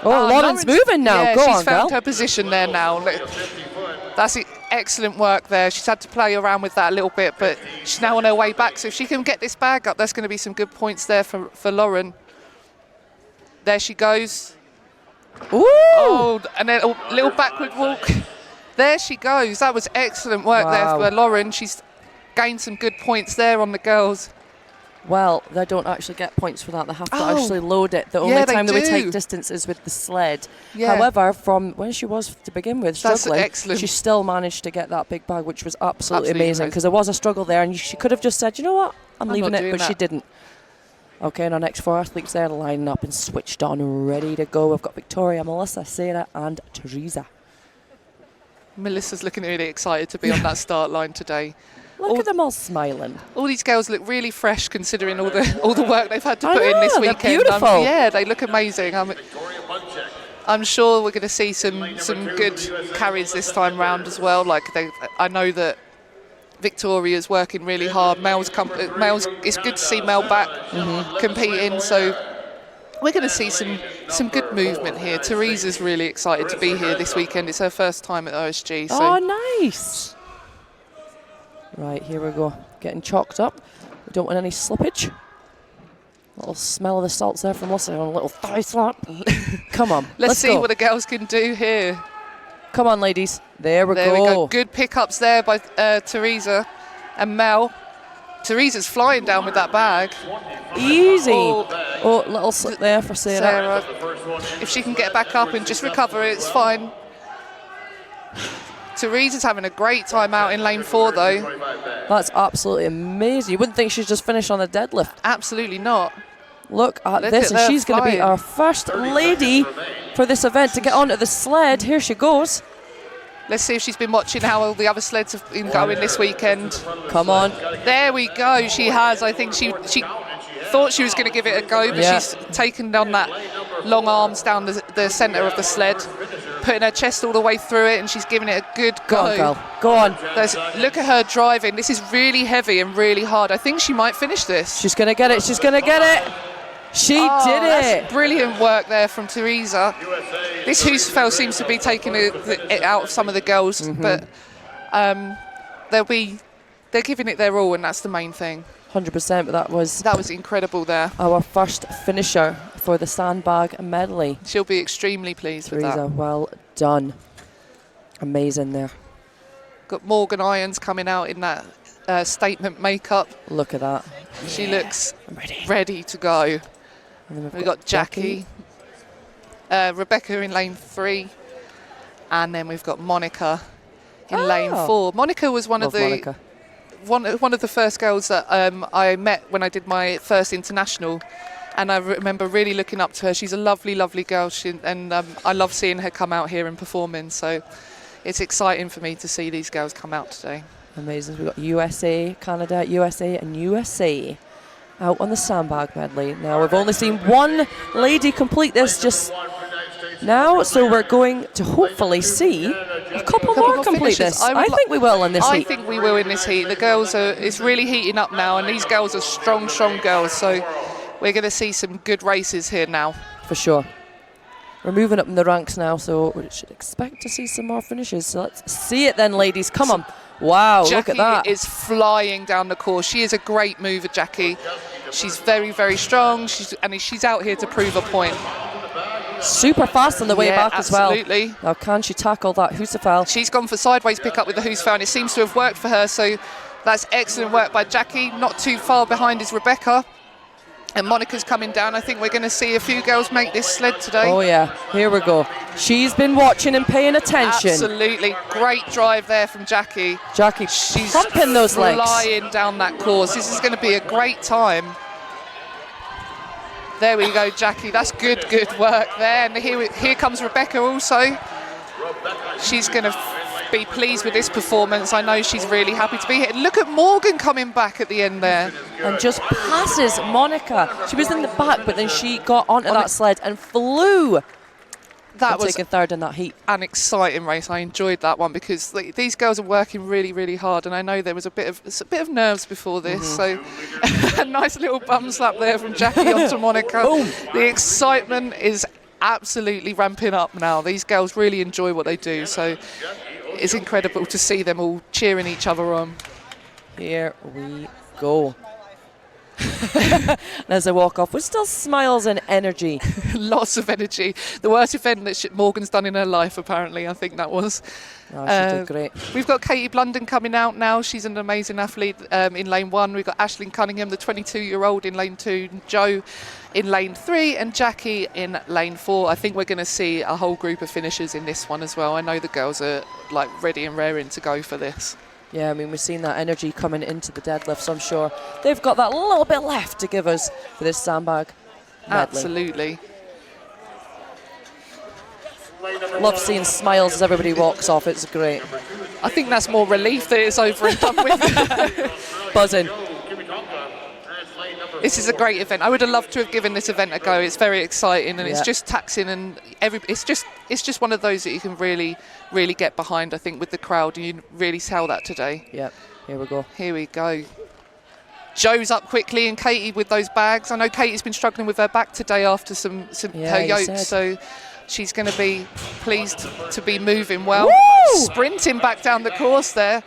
Oh, Lauren's moving now. Yeah, Go she's on, found girl. her position there now. That's excellent work there. She's had to play around with that a little bit, but she's now on her way back. So if she can get this bag up, that's going to be some good points there for Lauren. There she goes. Ooh! Oh, and then a little backward walk. There she goes. That was excellent work there for Lauren. She's gained some good points there on the girls. Well, they don't actually get points for that. They have to actually load it. The only they time they would do. take distance is with the sled. Yeah. However, from when she was to begin with That's struggling, excellent. she still managed to get that big bag, which was absolutely Absolutely amazing, because there was a struggle there, and she could have just said, you know what, I'm leaving not it, doing but she that. didn't. Okay, and our next four athletes there lining up and switched on, ready to go. We've got Victoria, Melissa, Sarah, and Teresa. Melissa's looking really excited to be on that start line today. Look at them all smiling. All these girls look really fresh, considering all the work they've had to I put in this know, they're weekend. beautiful. Yeah, they look amazing. I'm sure we're going to see some good carries this time round as well. I know that Victoria's working really hard. Mel's it's good to see Mel back competing. So we're going to see some good movement here. Teresa's really excited to be here this weekend. It's her first time at OSG. So. Oh, nice. Right, here we go. Getting chalked up. We don't want any slippage. Little smell of the salts there from Melissa. A little thigh slap. Come on. Let's see go. what the girls can do here. Come on, ladies. There we There go. we go. Good pickups there by Teresa and Mel. Teresa's flying down with that bag. Easy. Oh. Oh, little slip there for Sarah. If she can get back up and just recover it, it's fine. Teresa's having a great time out in lane 4, though. That's absolutely amazing. You wouldn't think she's just finished on a deadlift. Absolutely not. Look at Look this, at and her she's going to be flying. our first lady for this event to get onto the sled. Here she goes. Let's see if she's been watching how all the other sleds have been going this weekend. Come on. There we go. She has. I think she thought she was going to give it a go, but she's taken down that long arms down the centre of the sled, putting her chest all the way through it, and she's giving it a good go. Go on, girl. Go on. Look at her driving. This is really heavy and really hard. I think she might finish this. She's going to get it. She's going to get it. She did That's it. brilliant work there from Teresa. This Husafel seems to be taking it out of some of the girls, but they're giving it their all, and that's the main thing. 100%, but that was incredible there. our first finisher for the Sandbag Medley. She'll be extremely pleased with Teresa, that. well done. Amazing there. Got Morgan Irons coming out in that statement makeup. Look at that. She looks I'm ready. ready to go. And then We've got Jackie, Rebecca in lane 3, and then we've got Monica in lane 4. Monica was one Love of the Monica. one of the first girls that I met when I did my first international, and I remember really looking up to her. She's a lovely, lovely girl, and I love seeing her come out here and performing. So it's exciting for me to see these girls come out today. Amazing. We've got USA, Canada, USA, and USA out on the Sandbag Medley. Now, we've only seen one lady complete this just now, so we're going to hopefully see a couple more complete finishes. this. I think we will in this I heat. think we will in this heat. The girls it's really heating up now, and these girls are strong, strong girls. So we're going to see some good races here now. For sure. We're moving up in the ranks now, so we should expect to see some more finishes. So let's see it then, ladies. Come on. Wow, Jackie look at that. is flying down the course. She is a great mover, Jackie. She's very, very strong. She's out here to prove a point. Super fast on the way back as well. Absolutely. Now, can she tackle that Husafel? She's gone for sideways pick up with the Husafel, and it seems to have worked for her. So that's excellent work by Jackie. Not too far behind is Rebecca. And Monica's coming down. I think we're going to see a few girls make this sled today. Oh, yeah. Here we go. She's been watching and paying attention. Absolutely. Great drive there from Jackie. Jackie, She's pumping those legs. flying down that course. This is going to be a great time. There we go, Jackie. That's good work there. And here comes Rebecca also. She's going to be pleased with this performance. I know she's really happy to be here. Look at Morgan coming back at the end there. And just passes Monica. She was in the back, but then she got onto that sled and flew. That was taking third in that heat. an exciting race. I enjoyed that one because these girls are working really, really hard, and I know there was a bit of nerves before this. So a nice little bum slap there from Jackie onto Monica. Boom. The excitement is absolutely ramping up now. These girls really enjoy what they do, so it's incredible to see them all cheering each other on. Here we go. And as I walk off with still smiles and energy. Lots of energy. The worst event that Morgan's done in her life, apparently, I think that was. Oh, she did great. We've got Katie Blunden coming out now. She's an amazing athlete in lane 1. We've got Aisling Cunningham, the 22-year-old, in lane 2. Joe in lane 3 and Jackie in lane 4. I think we're going to see a whole group of finishers in this one as well. I know the girls are like ready and raring to go for this. Yeah, I mean, we've seen that energy coming into the deadlift, so I'm sure they've got that little bit left to give us for this Sandbag Medley. Absolutely. Love seeing smiles as everybody walks off. It's great. I think that's more relief that it's over and done with. Buzzing. This is a great event. I would have loved to have given this event a go. It's very exciting, and it's just taxing, and it's just one of those that you can really, really get behind. I think with the crowd, and you really sell that today. Yep. Here we go. Here we go. Joe's up quickly, and Katie with those bags. I know Katie's been struggling with her back today after her yoke, so she's going to be pleased to be moving well. Woo! Sprinting back down the course there.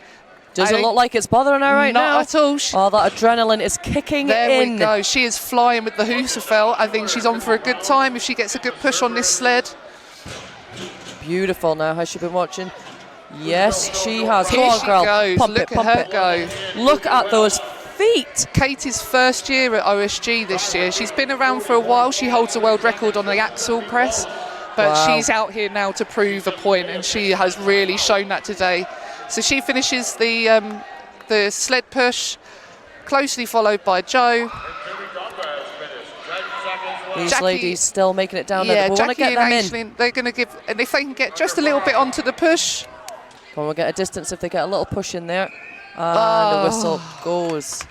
Doesn't look like it's bothering her right now. Not at all. Oh, that adrenaline is kicking There in. we go. She is flying with the Husafel. I think she's on for a good time if she gets a good push on this sled. Beautiful now. Has she been watching? Yes, she has. Here Go on, she girl. goes. Pump Look it, pump at her it. go. Look at those feet. Katie's first year at OSG this year. She's been around for a while. She holds a world record on the axle press, but she's out here now to prove a point, and she has really shown that today. So she finishes the sled push, closely followed by Joe. These Jackie, ladies still making it down there. We want to Jackie get them and in. Aisling, they're going to give, and if they can get just a little bit onto the push. Well, we'll get a distance if they get a little push in there. And the whistle goes.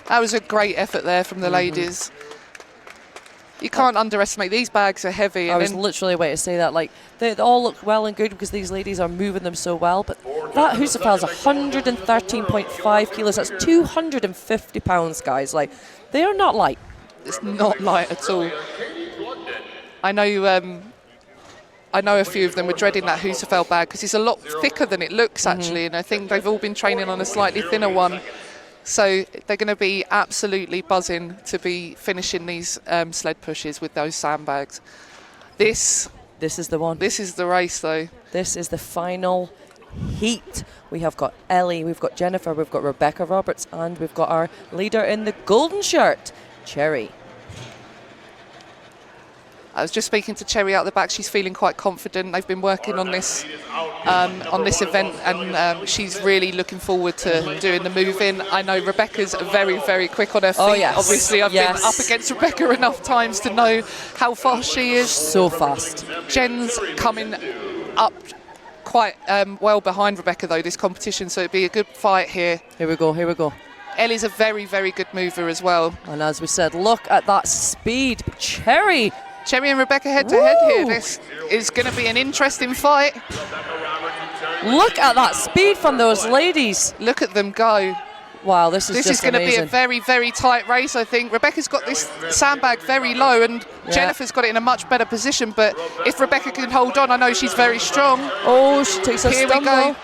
That was a great effort there from the ladies. You can't underestimate, these bags are heavy. I was literally waiting to say that. Like, they all look well and good because these ladies are moving them so well. But that Husafel is 113.5 kilos. That's 250 pounds, guys. Like, they are not light. It's not light at all. I know a few of them were dreading that Husafel bag because it's a lot thicker than it looks actually, and I think they've all been training on a slightly thinner one. So they're going to be absolutely buzzing to be finishing these sled pushes with those sandbags. This is the one. This is the race though. This is the final heat. We have got Ellie, we've got Jennifer, we've got Rebecca Roberts, and we've got our leader in the golden shirt, Cherry. I was just speaking to Cherry out the back. She's feeling quite confident. They've been working on this event, and she's really looking forward to doing the move in. I know Rebecca's very, very quick on her feet. Oh, yes. Obviously, I've been up against Rebecca enough times to know how fast she is. So fast. Jen's coming up quite well behind Rebecca, though, this competition, so it'd be a good fight here. Here we go, here we go. Ellie's a very, very good mover as well. And as we said, look at that speed. Cherry and Rebecca head-to-head here. This is going to be an interesting fight. Look at that speed from those ladies. Look at them go. Wow, this is going to be a very, very tight race, I think. Rebecca's got this sandbag very low, and Jennifer's got it in a much better position. But if Rebecca can hold on, I know she's very strong. Oh, she takes a Here we go. stumble.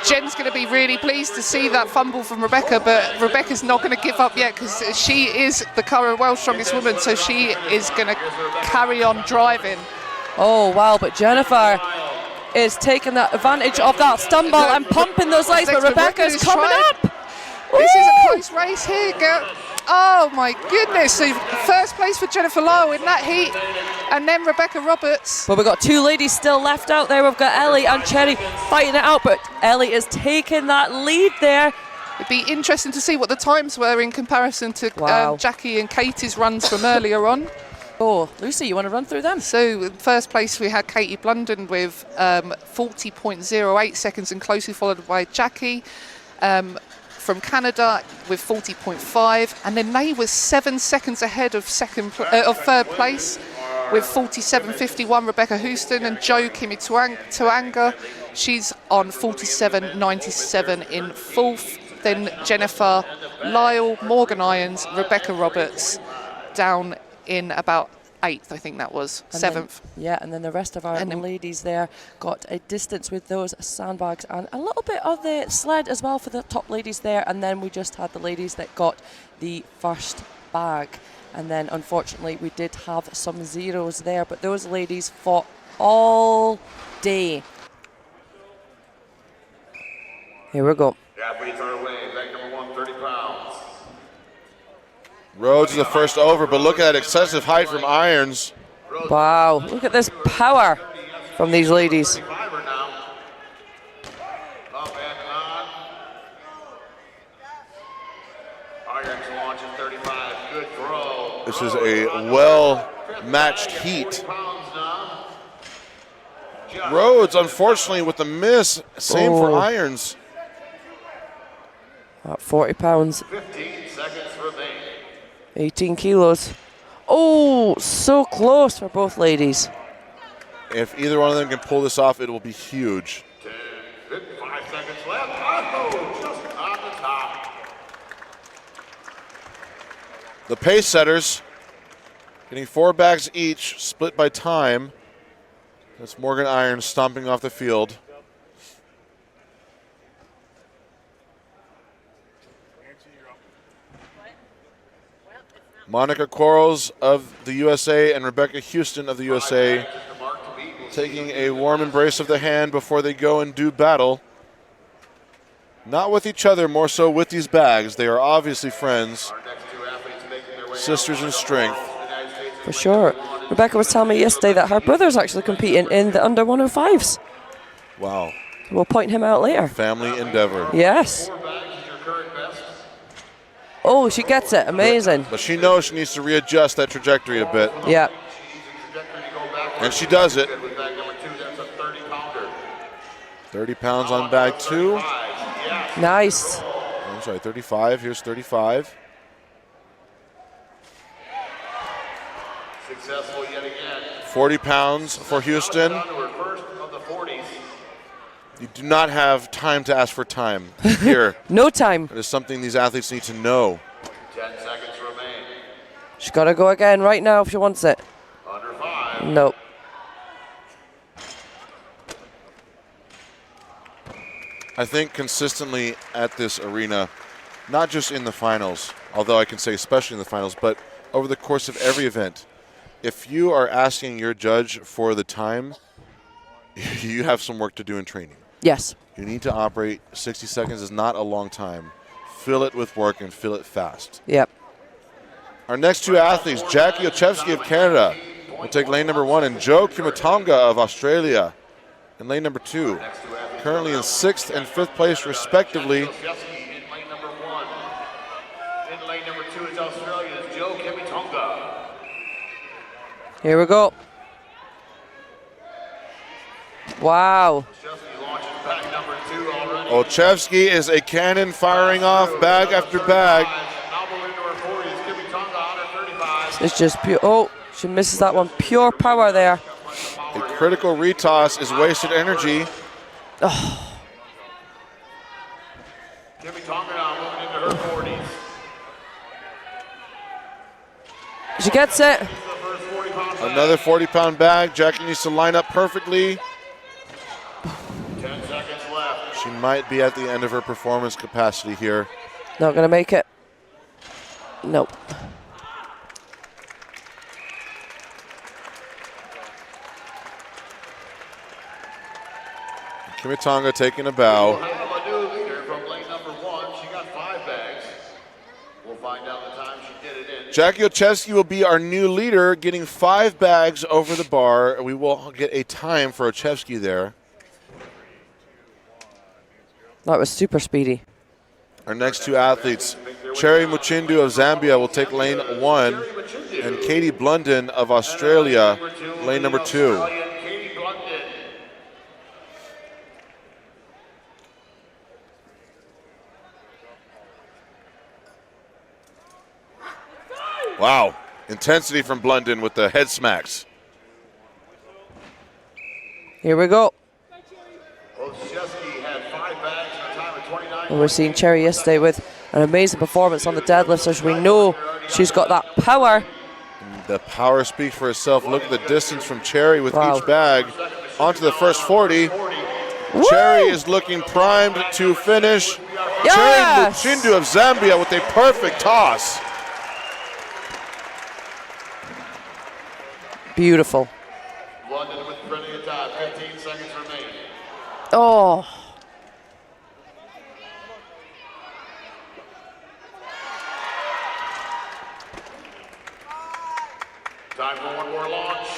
Jen's going to be really pleased to see that fumble from Rebecca, but Rebecca's not going to give up yet because she is the current world's strongest woman, so she is going to carry on driving. Oh, wow, but Jennifer is taking that advantage of that stumble and pumping those legs, but Rebecca's coming up. This is a close race here, girl. Oh my goodness, so first place for Jennifer Lyle in that heat, and then Rebecca Roberts. But we've got two ladies still left out there. We've got Ellie and Cherry fighting it out, but Ellie is taking that lead there. It'd be interesting to see what the times were in comparison to Jackie and Katie's runs from earlier on. Oh, Lucy, you want to run through them? So in first place we had Katie Blunden with 40.08 seconds, and closely followed by Jackie from Canada with 40.5, and then they were 7 seconds ahead of third place with 47.51. Rebecca Houston and Jo Kimi Tuanga, she's on 47.97 in fourth. Then Jennifer Lyle, Morgan Irons, Rebecca Roberts down in about 8th, I think that was, 7th. And then the rest of our ladies there got a distance with those sandbags and a little bit of the sled as well for the top ladies there. And then we just had the ladies that got the first bag. And then unfortunately we did have some zeros there, but those ladies fought all day. Here we go. Athletes on our way. Bag number 1, 30 pounds. Rhodes is the first over, but look at that excessive height from Irons. Wow, look at this power from these ladies. This is a well-matched heat. Rhodes, unfortunately, with the miss. Same for Irons. About 40 pounds. 15 seconds remaining. 18 kilos. Oh, so close for both ladies. If either one of them can pull this off, it will be huge. 5 seconds left. Oh, just on the top. The pace setters getting 4 bags each, split by time. That's Morgan Irons stomping off the field. Monica Quarles of the USA and Rebecca Houston of the USA taking a warm embrace of the hand before they go and do battle. Not with each other, more so with these bags. They are obviously friends, sisters in strength. For sure. Rebecca was telling me yesterday that her brother's actually competing in the under 105s. Wow. We'll point him out later. Family endeavor. Yes. Oh, she gets it. Amazing. But she knows she needs to readjust that trajectory a bit. Yeah. And she does it. 30 pounds on bag 2. Nice. I'm sorry, 35. Here's 35. Successful yet again. 40 pounds for Houston. You do not have time to ask for time here. No time. It is something these athletes need to know. 10 seconds remain. She's got to go again right now if she wants it. Under 5. Nope. I think consistently at this arena, not just in the finals, although I can say especially in the finals, but over the course of every event, if you are asking your judge for the time, you have some work to do in training. Yes. You need to operate. 60 seconds is not a long time. Fill it with work and fill it fast. Yep. Our next two athletes, Jackie Ochevsky of Canada will take lane number 1, and Joe Kimatonga of Australia in lane number 2. Currently in 6th and 5th place, respectively. In lane number 1. In lane number 2 is Australia's Joe Kimatonga. Here we go. Wow. Ochevsky is a cannon firing off bag after bag. It's just pure. Oh, she misses that one. Pure power there. A critical retoss is wasted energy. Oh. She gets it. Another 40-pound bag. Jackie needs to line up perfectly. 10 seconds left. She might be at the end of her performance capacity here. Not going to make it. Nope. Kimatonga taking a bow. We'll have a new leader from lane number 1. She got 5 bags. We'll find out the time she did it in. Jackie Ochevsky will be our new leader, getting 5 bags over the bar. We will get a time for Ochevsky there. That was super speedy. Our next two athletes, Cherry Muchindu of Zambia will take lane 1, and Katie Blunden of Australia, lane number 2. Wow, intensity from Blunden with the head smacks. Here we go. Ochevsky had 5 bags in a time of 29. And we're seeing Cherry yesterday with an amazing performance on the deadlift, so we know she's got that power. The power speaks for itself. Look at the distance from Cherry with Wow. each bag onto the first 40. Woo! Cherry is looking primed to finish. Yes! Cherry Muchindu of Zambia with a perfect toss. Beautiful. London with plenty of time. 15 seconds remaining. Oh. Time for one more launch.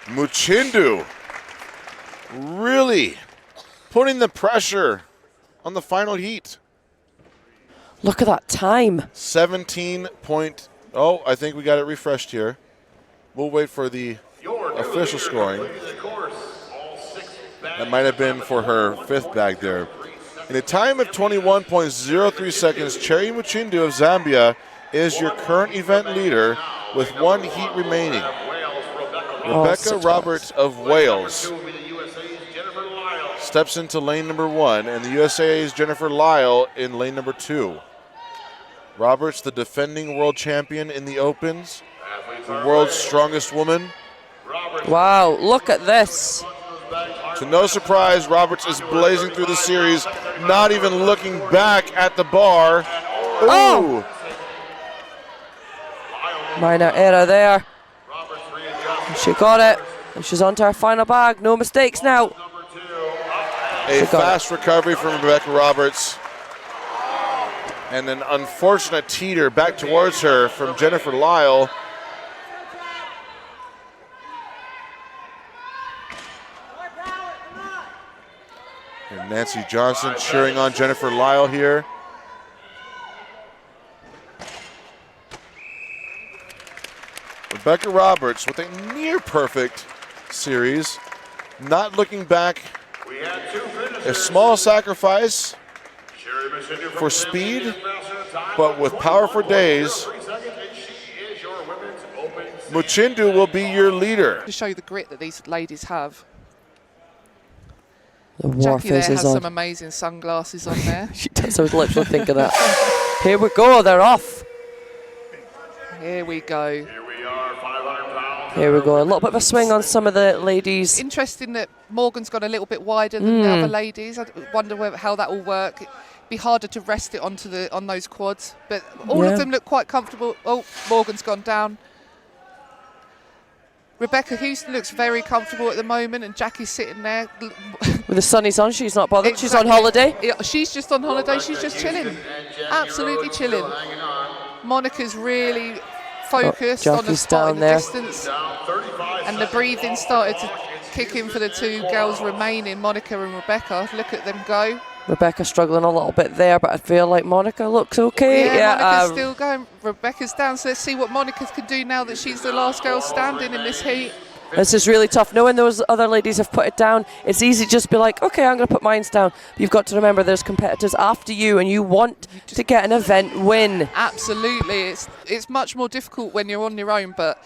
Muchindu really putting the pressure on the final heat. Look at that time. 17 point. Oh, I think we got it refreshed here. We'll wait for the official scoring. That might have been for her 5th bag there. In a time of 21.03 seconds, Cherry Muchindu of Zambia is your current event leader with 1 heat remaining. Rebecca Roberts of Wales steps into lane number 1, and the USA's Jennifer Lyle in lane number 2. Roberts, the defending world champion in the Opens, the world's strongest woman. Wow, look at this. To no surprise, Roberts is blazing through the series, not even looking back at the bar. Ooh. Oh! Minor error there. She got it. And she's on to her final bag. No mistakes now. A fast recovery from Rebecca Roberts. And an unfortunate teeter back towards her from Jennifer Lyle. And Nancy Johnson cheering on Jennifer Lyle here. Rebecca Roberts with a near perfect series. Not looking back. A small sacrifice for speed, but with power for days. Muchindu will be your leader. To show the grit that these ladies have. The war Jackie there face is has on. some amazing sunglasses on there. She does. I was literally thinking that. Here we go. They're off. Here we go. Here we are, 500 pounds. Here we go. A little bit of a swing on some of the ladies. Interesting that Morgan's gone a little bit wider than the other ladies. I wonder how that will work. It'd be harder to rest it on those quads, but all of them look quite comfortable. Oh, Morgan's gone down. Rebecca Houston looks very comfortable at the moment, and Jackie's sitting there. With the sunnies on, she's not bothered. Exactly. She's on holiday. Yeah, she's just on holiday. She's just chilling. Absolutely chilling. Monica's really focused on the Jackie's spot down in the there. distance. And the breathing started to kick in for the two girls remaining, Monica and Rebecca. Look at them go. Rebecca struggling a little bit there, but I feel like Monica looks okay. Monica's still going. Rebecca's down, so let's see what Monica can do now that she's the last girl standing in this heat. This is really tough. Knowing those other ladies have put it down, it's easy to just be like, okay, I'm going to put mine down. But you've got to remember there's competitors after you, and you want to get an event win. Absolutely. It's much more difficult when you're on your own, but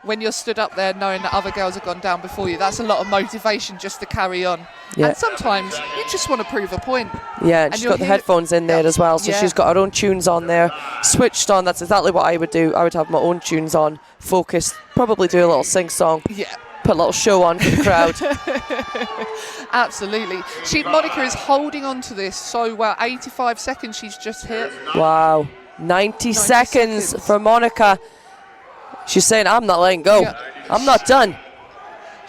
when you're stood up there knowing that other girls have gone down before you, that's a lot of motivation just to carry on. Yeah. And sometimes you just want to prove a point. Yeah, and she's got the headphones in there as well, so she's got her own tunes on there, switched on. That's exactly what I would do. I would have my own tunes on, focused, probably do a little sing-song. Yeah. Put a little show on for the crowd. Absolutely. Monica is holding on to this so well. 85 seconds she's just hit. Wow. 90 seconds for Monica. She's saying, I'm not letting go. Yeah. I'm not done.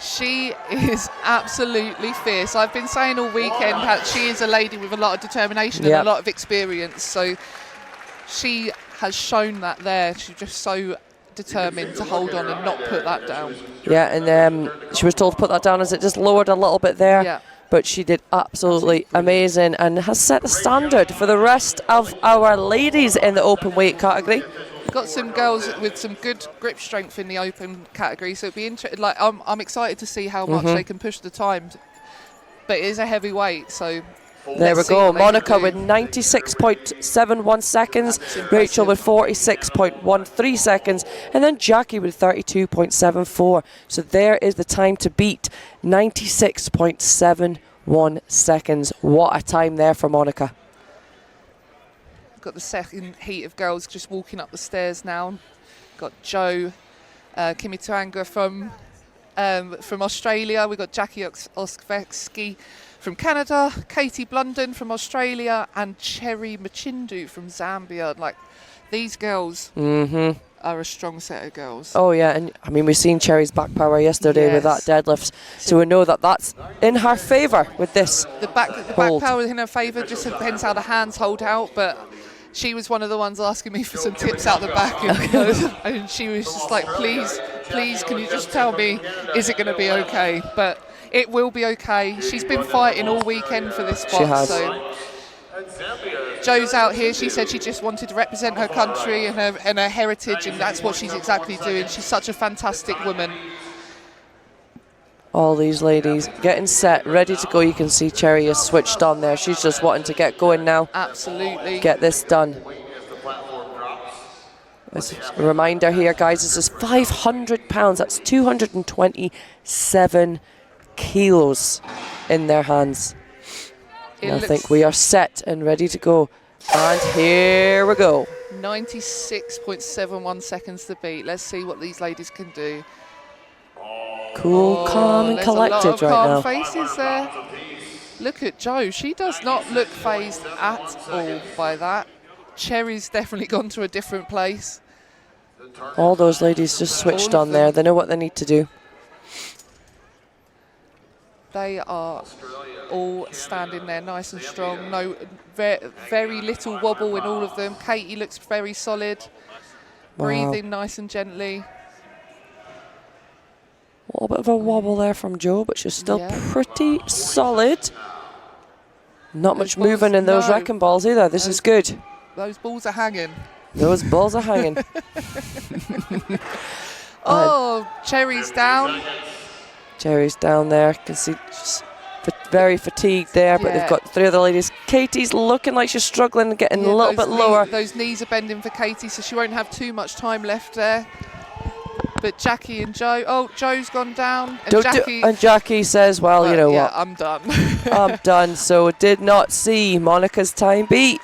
She is absolutely fierce. I've been saying all weekend that she is a lady with a lot of determination and a lot of experience. So she has shown that there. She's just so determined to hold on and not put that down. Yeah, and she was told to put that down as it just lowered a little bit there. Yeah. But she did absolutely amazing and has set the standard for the rest of our ladies in the open weight category. Got some girls with some good grip strength in the open category, so it'd be interesting. Like I'm excited to see how much they can push the time, but it is a heavy weight, so. There we go. Monica with 96.71 seconds, Rachel with 46.13 seconds, and then Jackie with 32.74. So there is the time to beat, 96.71 seconds. What a time there for Monica. Got the second heat of girls just walking up the stairs now. Got Jo Kimitwanga from Australia. We've got Jackie Oskveski from Canada, Katie Blunden from Australia, and Cherry Machindu from Zambia. Like, these girls are a strong set of girls. Oh yeah, and I mean, we've seen Cherry's back power yesterday with that deadlift, so we know that that's in her favour with this. The back power is in her favour, just depends how the hands hold out, but she was one of the ones asking me for some tips out the back, and she was just like, please, can you just tell me, is it going to be okay? But it will be okay. She's been fighting all weekend for this spot. She has. So Jo's out here. She said she just wanted to represent her country and her heritage, and that's what she's exactly doing. She's such a fantastic woman. All these ladies getting set, ready to go. You can see Cherry is switched on there. She's just wanting to get going now. Absolutely. Get this done. As a reminder here, guys, this is 500 pounds. That's 227 kilos in their hands. I think we are set and ready to go. And here we go. 96.71 seconds to beat. Let's see what these ladies can do. Cool, calm and collected right now. Calm faces there. Look at Jo. She does not look phased at all by that. Cherry's definitely gone to a different place. All those ladies just switched on there. They know what they need to do. They are all standing there nice and strong. No, very little wobble in all of them. Katie looks very solid. Breathing nice and gently. A little bit of a wobble there from Jo, but she's still pretty solid. Not much moving in those wrecking balls either. This is good. Those balls are hanging. Those balls are hanging. Oh, Cherry's down. Cherry's down there. You can see she's very fatigued there, but they've got three other ladies. Katie's looking like she's struggling and getting a little bit lower. Those knees are bending for Katie, so she won't have too much time left there. But Jackie and Jo, Jo's gone down. And Jackie says, well, you know what? I'm done. I'm done. So did not see Monica's time beat.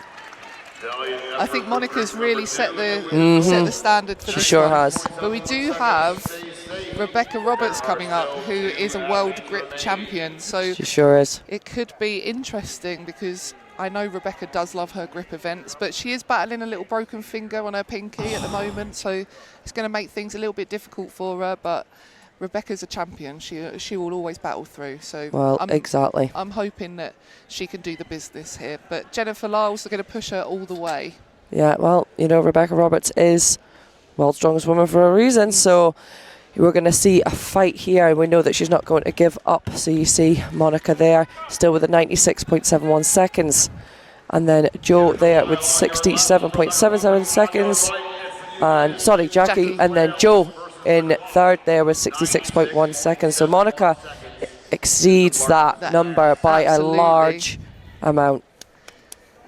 I think Monica's really set the standard for this one. She sure has. But we do have Rebecca Roberts coming up, who is a world grip champion. So she sure is. It could be interesting because I know Rebecca does love her grip events, but she is battling a little broken finger on her pinky at the moment, so it's going to make things a little bit difficult for her. But Rebecca's a champion. She will always battle through. So Well, exactly. I'm hoping that she can do the business here. But Jennifer Lyles are going to push her all the way. Yeah, well, you know, Rebecca Roberts is world's strongest woman for a reason. So we're going to see a fight here, and we know that she's not going to give up. So you see Monica there, still with a 96.71 seconds. And then Joe there with 67.77 seconds. And, sorry, Jackie. And then Joe in third there with 66.1 seconds. So Monica exceeds that number by absolutely. a large amount.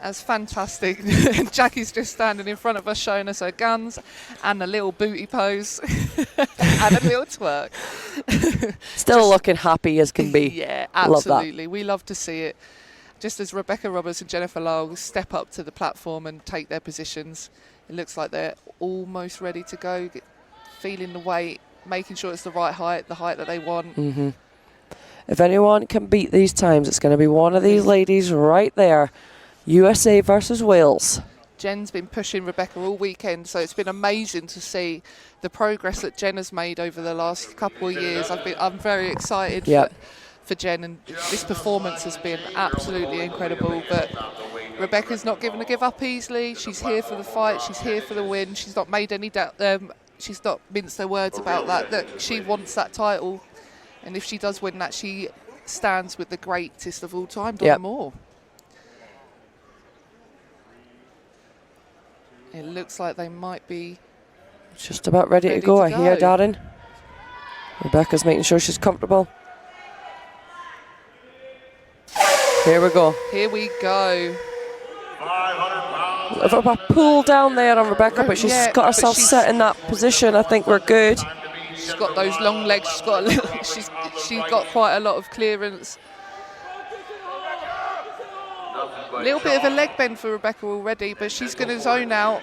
That's fantastic. Jackie's just standing in front of us showing us her guns and a little booty pose and a little twerk. Still looking happy as can be. Yeah, absolutely. We love to see it. Just as Rebecca Roberts and Jennifer Lyles step up to the platform and take their positions, it looks like they're almost ready to go, feeling the weight, making sure it's the right height, the height that they want. Mm-hmm. If anyone can beat these times, it's going to be one of these ladies right there. USA versus Wales. Jen's been pushing Rebecca all weekend, so it's been amazing to see the progress that Jen has made over the last couple of years. I'm very excited for Jen, and this performance has been absolutely incredible. But Rebecca's not going to give up easily. She's here for the fight. She's here for the win. She's not made any doubt. She's not minced her words about that she wants that title. And if she does win that, she stands with the greatest of all time, Donna Moore. It looks like they might be just about ready to go. I hear Darren. Rebecca's making sure she's comfortable. Here we go. Here we go. A little bit of a pull down there on Rebecca, but she's got herself set in that position. I think we're good. She's got those long legs. She's got she's got quite a lot of clearance. A little bit of a leg bend for Rebecca already, but she's going to zone out.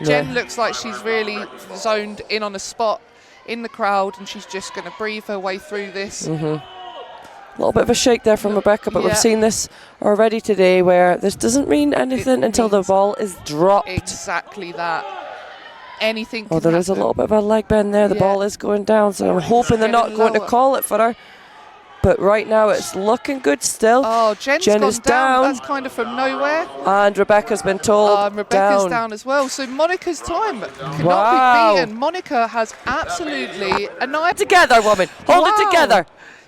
Jen looks like she's really zoned in on a spot in the crowd, and she's just going to breathe her way through this. A little bit of a shake there from Rebecca, but we've seen this already today, where this doesn't mean anything until the ball is dropped. Exactly that. Anything can Oh, there is a little bit of a leg bend there. The ball is going down, so I'm hoping they're not going to call it for her. But right now it's looking good still. Oh, Jen is down. That's kind of from nowhere. And Rebecca's been told Rebecca's down as well. So Monica's time cannot be beaten. Monica has absolutely annihilated. Together, woman. Hold it together.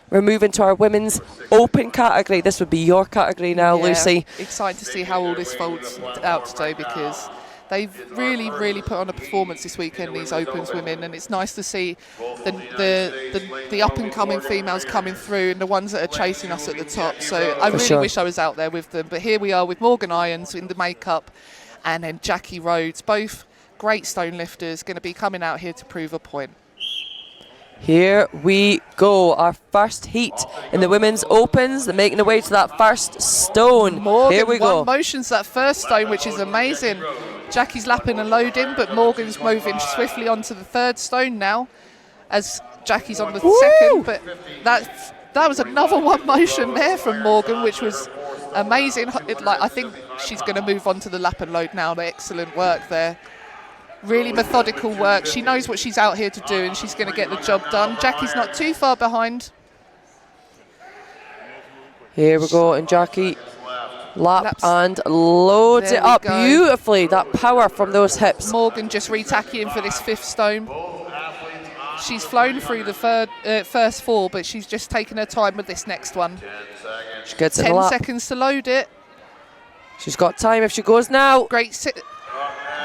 We're moving to our women's open category. This would be your category now, Lucy. Excited to see how all this folds out today, because they've really, really put on a performance this weekend, these Opens women, and it's nice to see the up-and-coming females coming through and the ones that are chasing us at the top. So I really wish I was out there with them. But here we are with Morgan Irons in the makeup, and then Jackie Rhodes, both great stone lifters, going to be coming out here to prove a point. Here we go, our first heat in the women's opens. They're making their way to that first stone. Morgan, here we go. Motions that first stone, which is amazing. Jackie's lapping and loading, but Morgan's moving swiftly onto the third stone now, as Jackie's on the second. But that was another one motion there from Morgan, which was amazing. I think she's going to move on to the lap and load now. Excellent work there. Really methodical work. She knows what she's out here to do, and she's going to get the job done. Jackie's not too far behind. Here we go, and Jackie laps and loads it up beautifully. That power from those hips. Morgan just retacking for this fifth stone. She's flown through the first four, but she's just taking her time with this next one. She gets 10 seconds to load it. She's got time if she goes now. Great sit.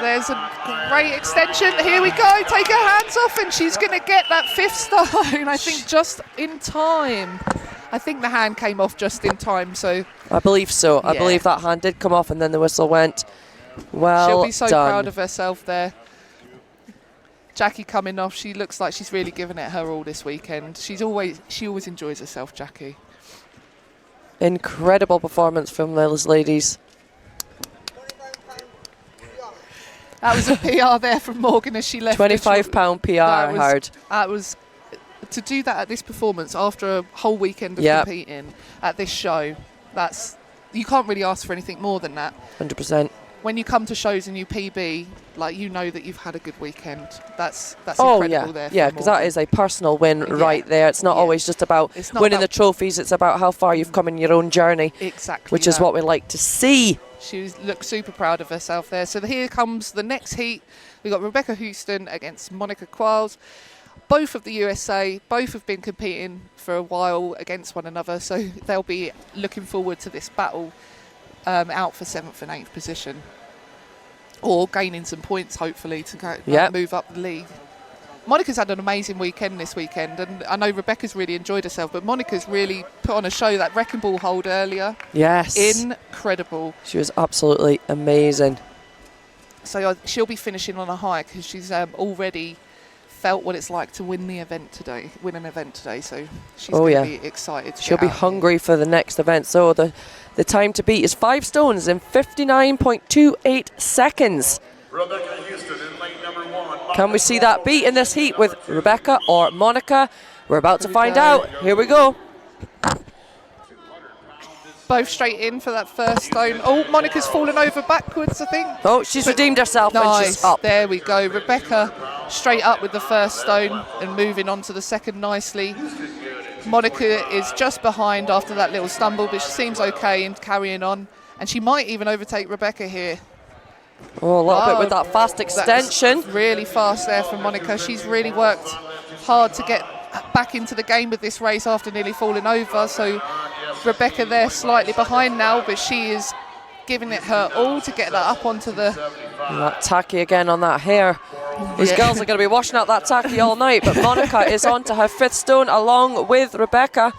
There's a great extension. Here we go. Take her hands off, and she's going to get that fifth stone. I think just in time. I think the hand came off just in time. So I believe so. I believe that hand did come off, and then the whistle went. Well She'll be so done. proud of herself there. Jackie coming off. She looks like she's really given it her all this weekend. She always enjoys herself, Jackie. Incredible performance from those ladies. That was a PR there from Morgan as she left. £25 PR hard. That was to do that at this performance after a whole weekend of competing at this show. You can't really ask for anything more than that. 100%. when you come to shows and you PB, like, you know that you've had a good weekend. That's Oh incredible yeah, there. yeah, because that is a personal win right there. It's not always just about It's not winning about- the trophies. It's about how far you've come in your own journey, Exactly. which is that. what we like to see. She looks super proud of herself there. So here comes the next heat. We've got Rebecca Houston against Monica Quarles. Both of the USA, both have been competing for a while against one another, so they'll be looking forward to this battle out for 7th and 8th position. Or gaining some points, hopefully, to go move up the league. Monica's had an amazing weekend this weekend, and I know Rebecca's really enjoyed herself, but Monica's really put on a show. That wrecking ball hold earlier. Yes. Incredible. She was absolutely amazing. So she'll be finishing on a high because she's already felt what it's like to win an event today. So she's going to be excited. She'll be hungry for the next event. So the time to beat is 5 stones in 59.28 seconds. Rebecca Houston in lane number 1. Can we see that beat in this heat with Rebecca or Monica? We're about to find out. Here we go. Both straight in for that first stone. Oh, Monica's fallen over backwards, I think. Oh, she's redeemed herself and Nice. she's up. There we go. Rebecca straight up with the first stone and moving on to the second nicely. Monica is just behind after that little stumble, but she seems okay and carrying on. And she might even overtake Rebecca here. Oh, a little bit with that fast extension. That's really fast there from Monica. She's really worked hard to get back into the game with this race after nearly falling over. So Rebecca there slightly behind now, but she is giving it her all to get that up onto the... And that tacky again on that hair. These girls are going to be washing out that tacky all night, but Monica is on to her 5th stone along with Rebecca.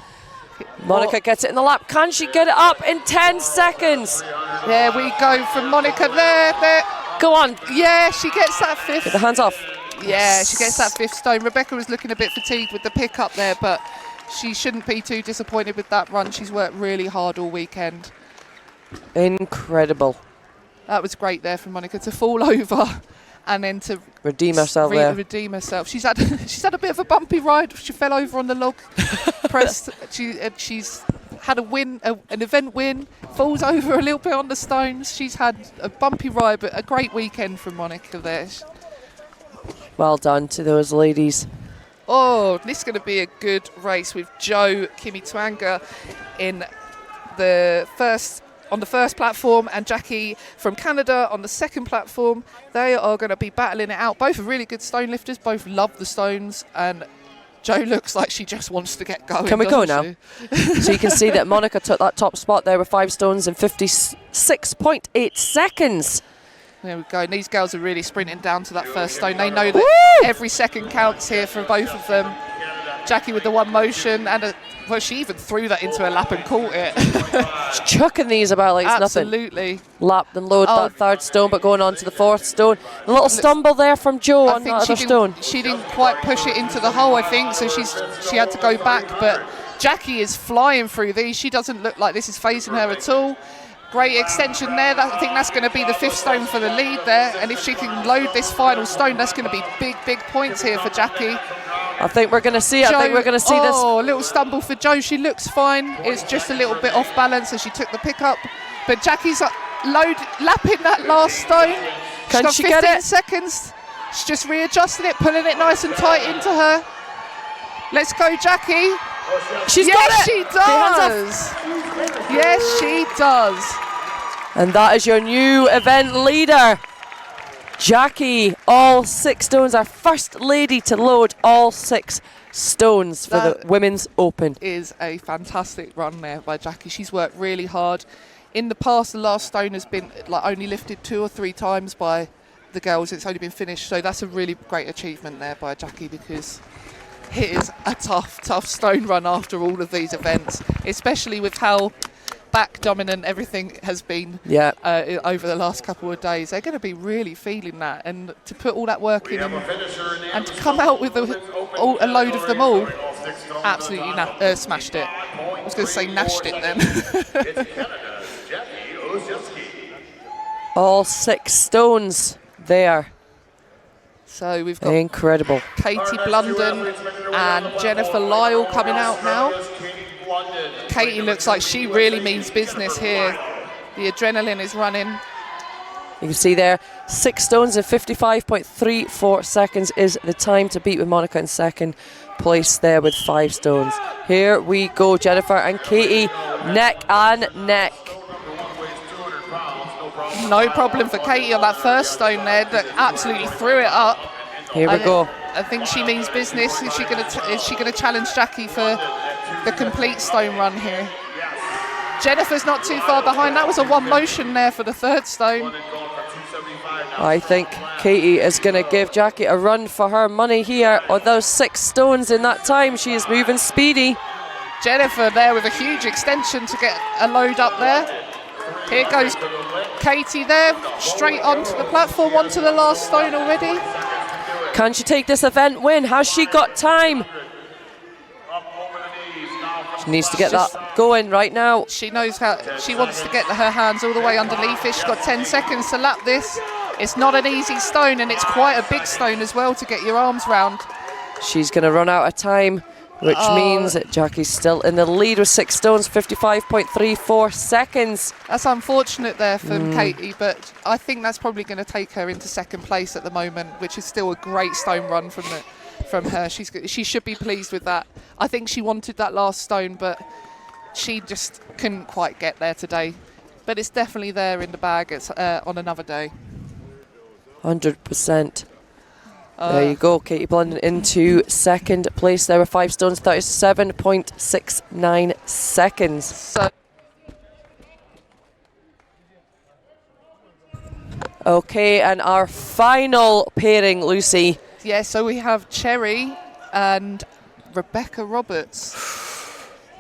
Monica gets it in the lap. Can she get it up in 10 seconds? There we go from Monica there. Go on. Yeah, she gets that 5th. Get the hands off. Yeah, she gets that 5th stone. Rebecca was looking a bit fatigued with the pickup there, but she shouldn't be too disappointed with that run. She's worked really hard all weekend. Incredible. That was great there from Monica to fall over and then to redeem herself there. Redeem herself. She's had a bit of a bumpy ride. She fell over on the log. Pressed. She's had a win, an event win. Falls over a little bit on the stones. She's had a bumpy ride, but a great weekend from Monica there. Well done to those ladies. Oh, this is going to be a good race with Joe Kimitwanga on the first platform and Jackie from Canada on the second platform. They are going to be battling it out. Both are really good stone lifters. Both love the stones, and Joe looks like she just wants to get going. Can we go now? So you can see that Monica took that top spot there with 5 stones in 56.8 seconds. There we go. And these girls are really sprinting down to that first stone. They know that every second counts here for both of them. Jackie with the one motion, and she even threw that into her lap and caught it. She's chucking these about like it's nothing. Absolutely. Lapped and load that 3rd stone, but going on to the 4th stone. A little stumble there from Joe on that other stone. She didn't quite push it into the hole, I think, so she had to go back. But Jackie is flying through these. She doesn't look like this is phasing her at all. Great extension there. I think that's going to be the 5th stone for the lead there. And if she can load this final stone, that's going to be big points here for Jackie. I think we're going to see it. I think we're going to see this. Oh, a little stumble for Joe. She looks fine. It's just a little bit off balance as she took the pickup. But Jackie's lapping that last stone. Can she got 15 get it? seconds. She's just readjusting it, pulling it nice and tight into her. Let's go, Jackie. She's got it. She does. Yes, she does. And that is your new event leader. Jackie, all 6 stones, our first lady to load all 6 stones for the Women's Open. Is a fantastic run there by Jackie. She's worked really hard. In the past, the last stone has been only lifted 2 or 3 times by the girls. It's only been finished, so that's a really great achievement there by Jackie, because it is a tough stone run after all of these events, especially with how back dominant everything has been over the last couple of days. They're going to be really feeling that, and to put all that work in and to come out with a load of them all, absolutely smashed it. I was going to say nashed it then. All 6 stones there. So we've got incredible Katie Blunden and Jennifer Lyle coming out now. Katie looks like she really means business here. The adrenaline is running. You can see there, 6 stones and 55.34 seconds is the time to beat, with Monica in second place there with 5 stones. Here we go, Jennifer and Katie, neck and neck. No problem for Katie on that first stone there. That absolutely threw it up. Here we go. I think she means business. Is she going to challenge Jackie for the complete stone run here? Jennifer's not too far behind. That was a one motion there for the third stone. I think Katie is going to give Jackie a run for her money here. Or those 6 stones in that time. She is moving speedy. Jennifer there with a huge extension to get a load up there. Here goes Katie there, straight onto the platform, onto the last stone already. Can she take this event win? Has she got time? She needs to get that going right now. She knows how, she wants to get her hands all the way underneath it. She's got 10 seconds to lap this. It's not an easy stone, and it's quite a big stone as well to get your arms round. She's going to run out of time, which means that Jackie's still in the lead with 6 stones, 55.34 seconds. That's unfortunate there for Katie, but I think that's probably going to take her into second place at the moment, which is still a great stone run from her. She should be pleased with that. I think she wanted that last stone, but she just couldn't quite get there today. But it's definitely there in the bag. It's on another day. 100%. There you go, Katie Blunden into second place there with 5 stones, 37.69 seconds. So Okay, and our final pairing, Lucy. yeah, so we have Cherry and Rebecca Roberts.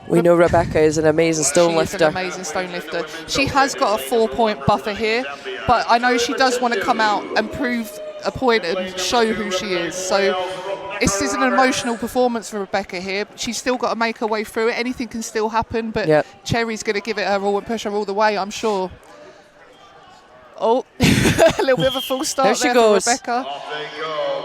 We know Rebecca is an amazing stone She lifter. is an amazing stone lifter. She has got a 4-point buffer here, but I know she does want to come out and prove a point and show who she is. So this is an emotional performance for Rebecca here. She's still got to make her way through it. Anything can still happen, but Cherry's going to give it her all and push her all the way, I'm sure. Oh, a little bit of a full start there she there goes. for Rebecca.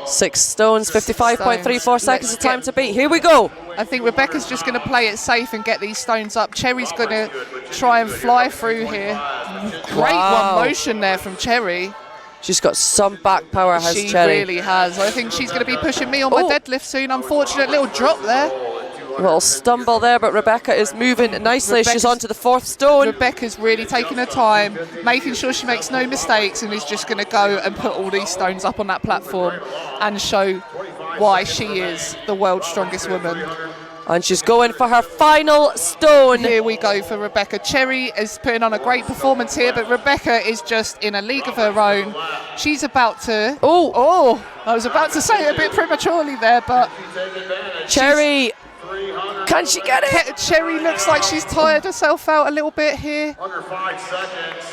6 stones, 55.34 seconds the time to beat. Here we go. I think Rebecca's just going to play it safe and get these stones up. Cherry's going to try and fly through here. Great one motion there from Cherry. She's got some back power, has She Cherry. really has. I think she's going to be pushing me on my deadlift soon. Unfortunate little drop there. A little stumble there, but Rebecca is moving nicely. She's onto the 4th stone. Rebecca's really taking her time, making sure she makes no mistakes, and is just going to go and put all these stones up on that platform and show why she is the world's strongest woman. And she's going for her final stone. Here we go for Rebecca. Cherry is putting on a great performance here, but Rebecca is just in a league of her own. She's about to... Oh, I was about to say it a bit prematurely there, but... Cherry, can she get it? Cherry looks like she's tired herself out a little bit here. Under 5 seconds.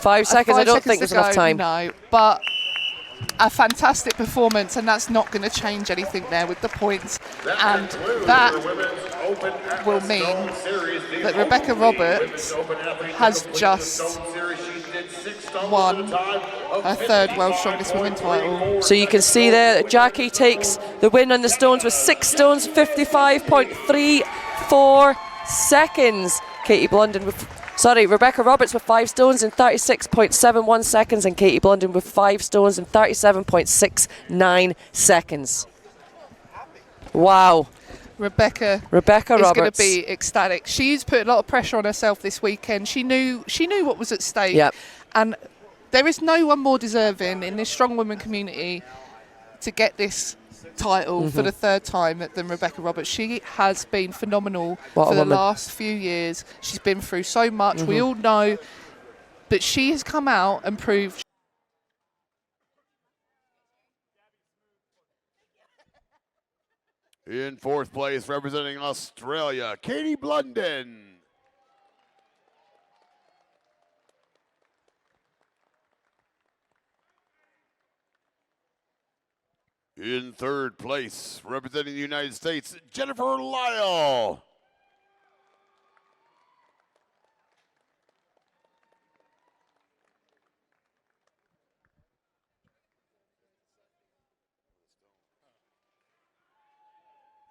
5 seconds, I don't think there's enough time. No, but a fantastic performance, and that's not going to change anything there with the points. And that will mean that Rebecca Roberts has just won her 3rd World's Strongest Women title. So you can see there that Jackie takes the win on the stones with 6 stones, 55.34 seconds. Rebecca Roberts with 5 stones in 36.71 seconds, and Katie Blunden with 5 stones in 37.69 seconds. Wow. Rebecca Roberts is going to be ecstatic. She's put a lot of pressure on herself this weekend. She knew what was at stake. Yep. And there is no one more deserving in this strong women community to get this title for the 3rd time than Rebecca Roberts. She has been phenomenal for the last few years. She's been through so much. We all know, but she has come out and proved. In 4th place, representing Australia, Katie Blunden. In 3rd place, representing the United States, Jennifer Lyle.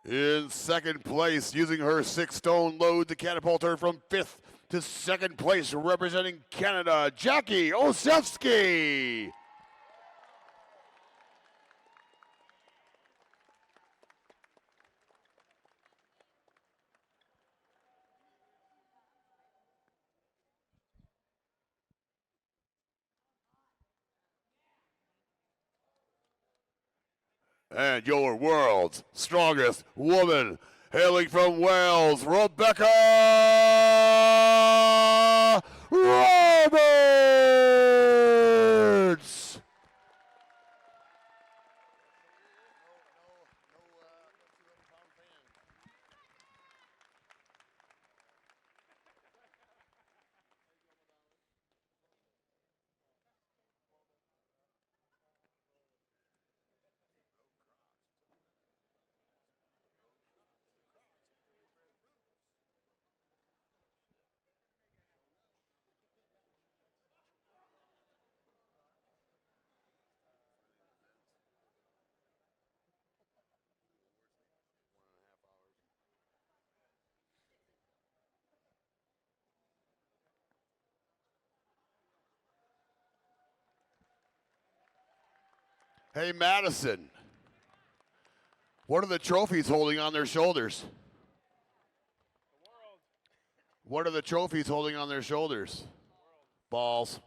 In 2nd place, using her 6-stone load to catapult her from 5th to second place, representing Canada, Jackie Osefsky. And your world's strongest woman, hailing from Wales, Rebecca Roberts. Hey, Madison, what are the trophies holding on their shoulders? What are the trophies holding on their shoulders? Balls.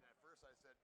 At first I said,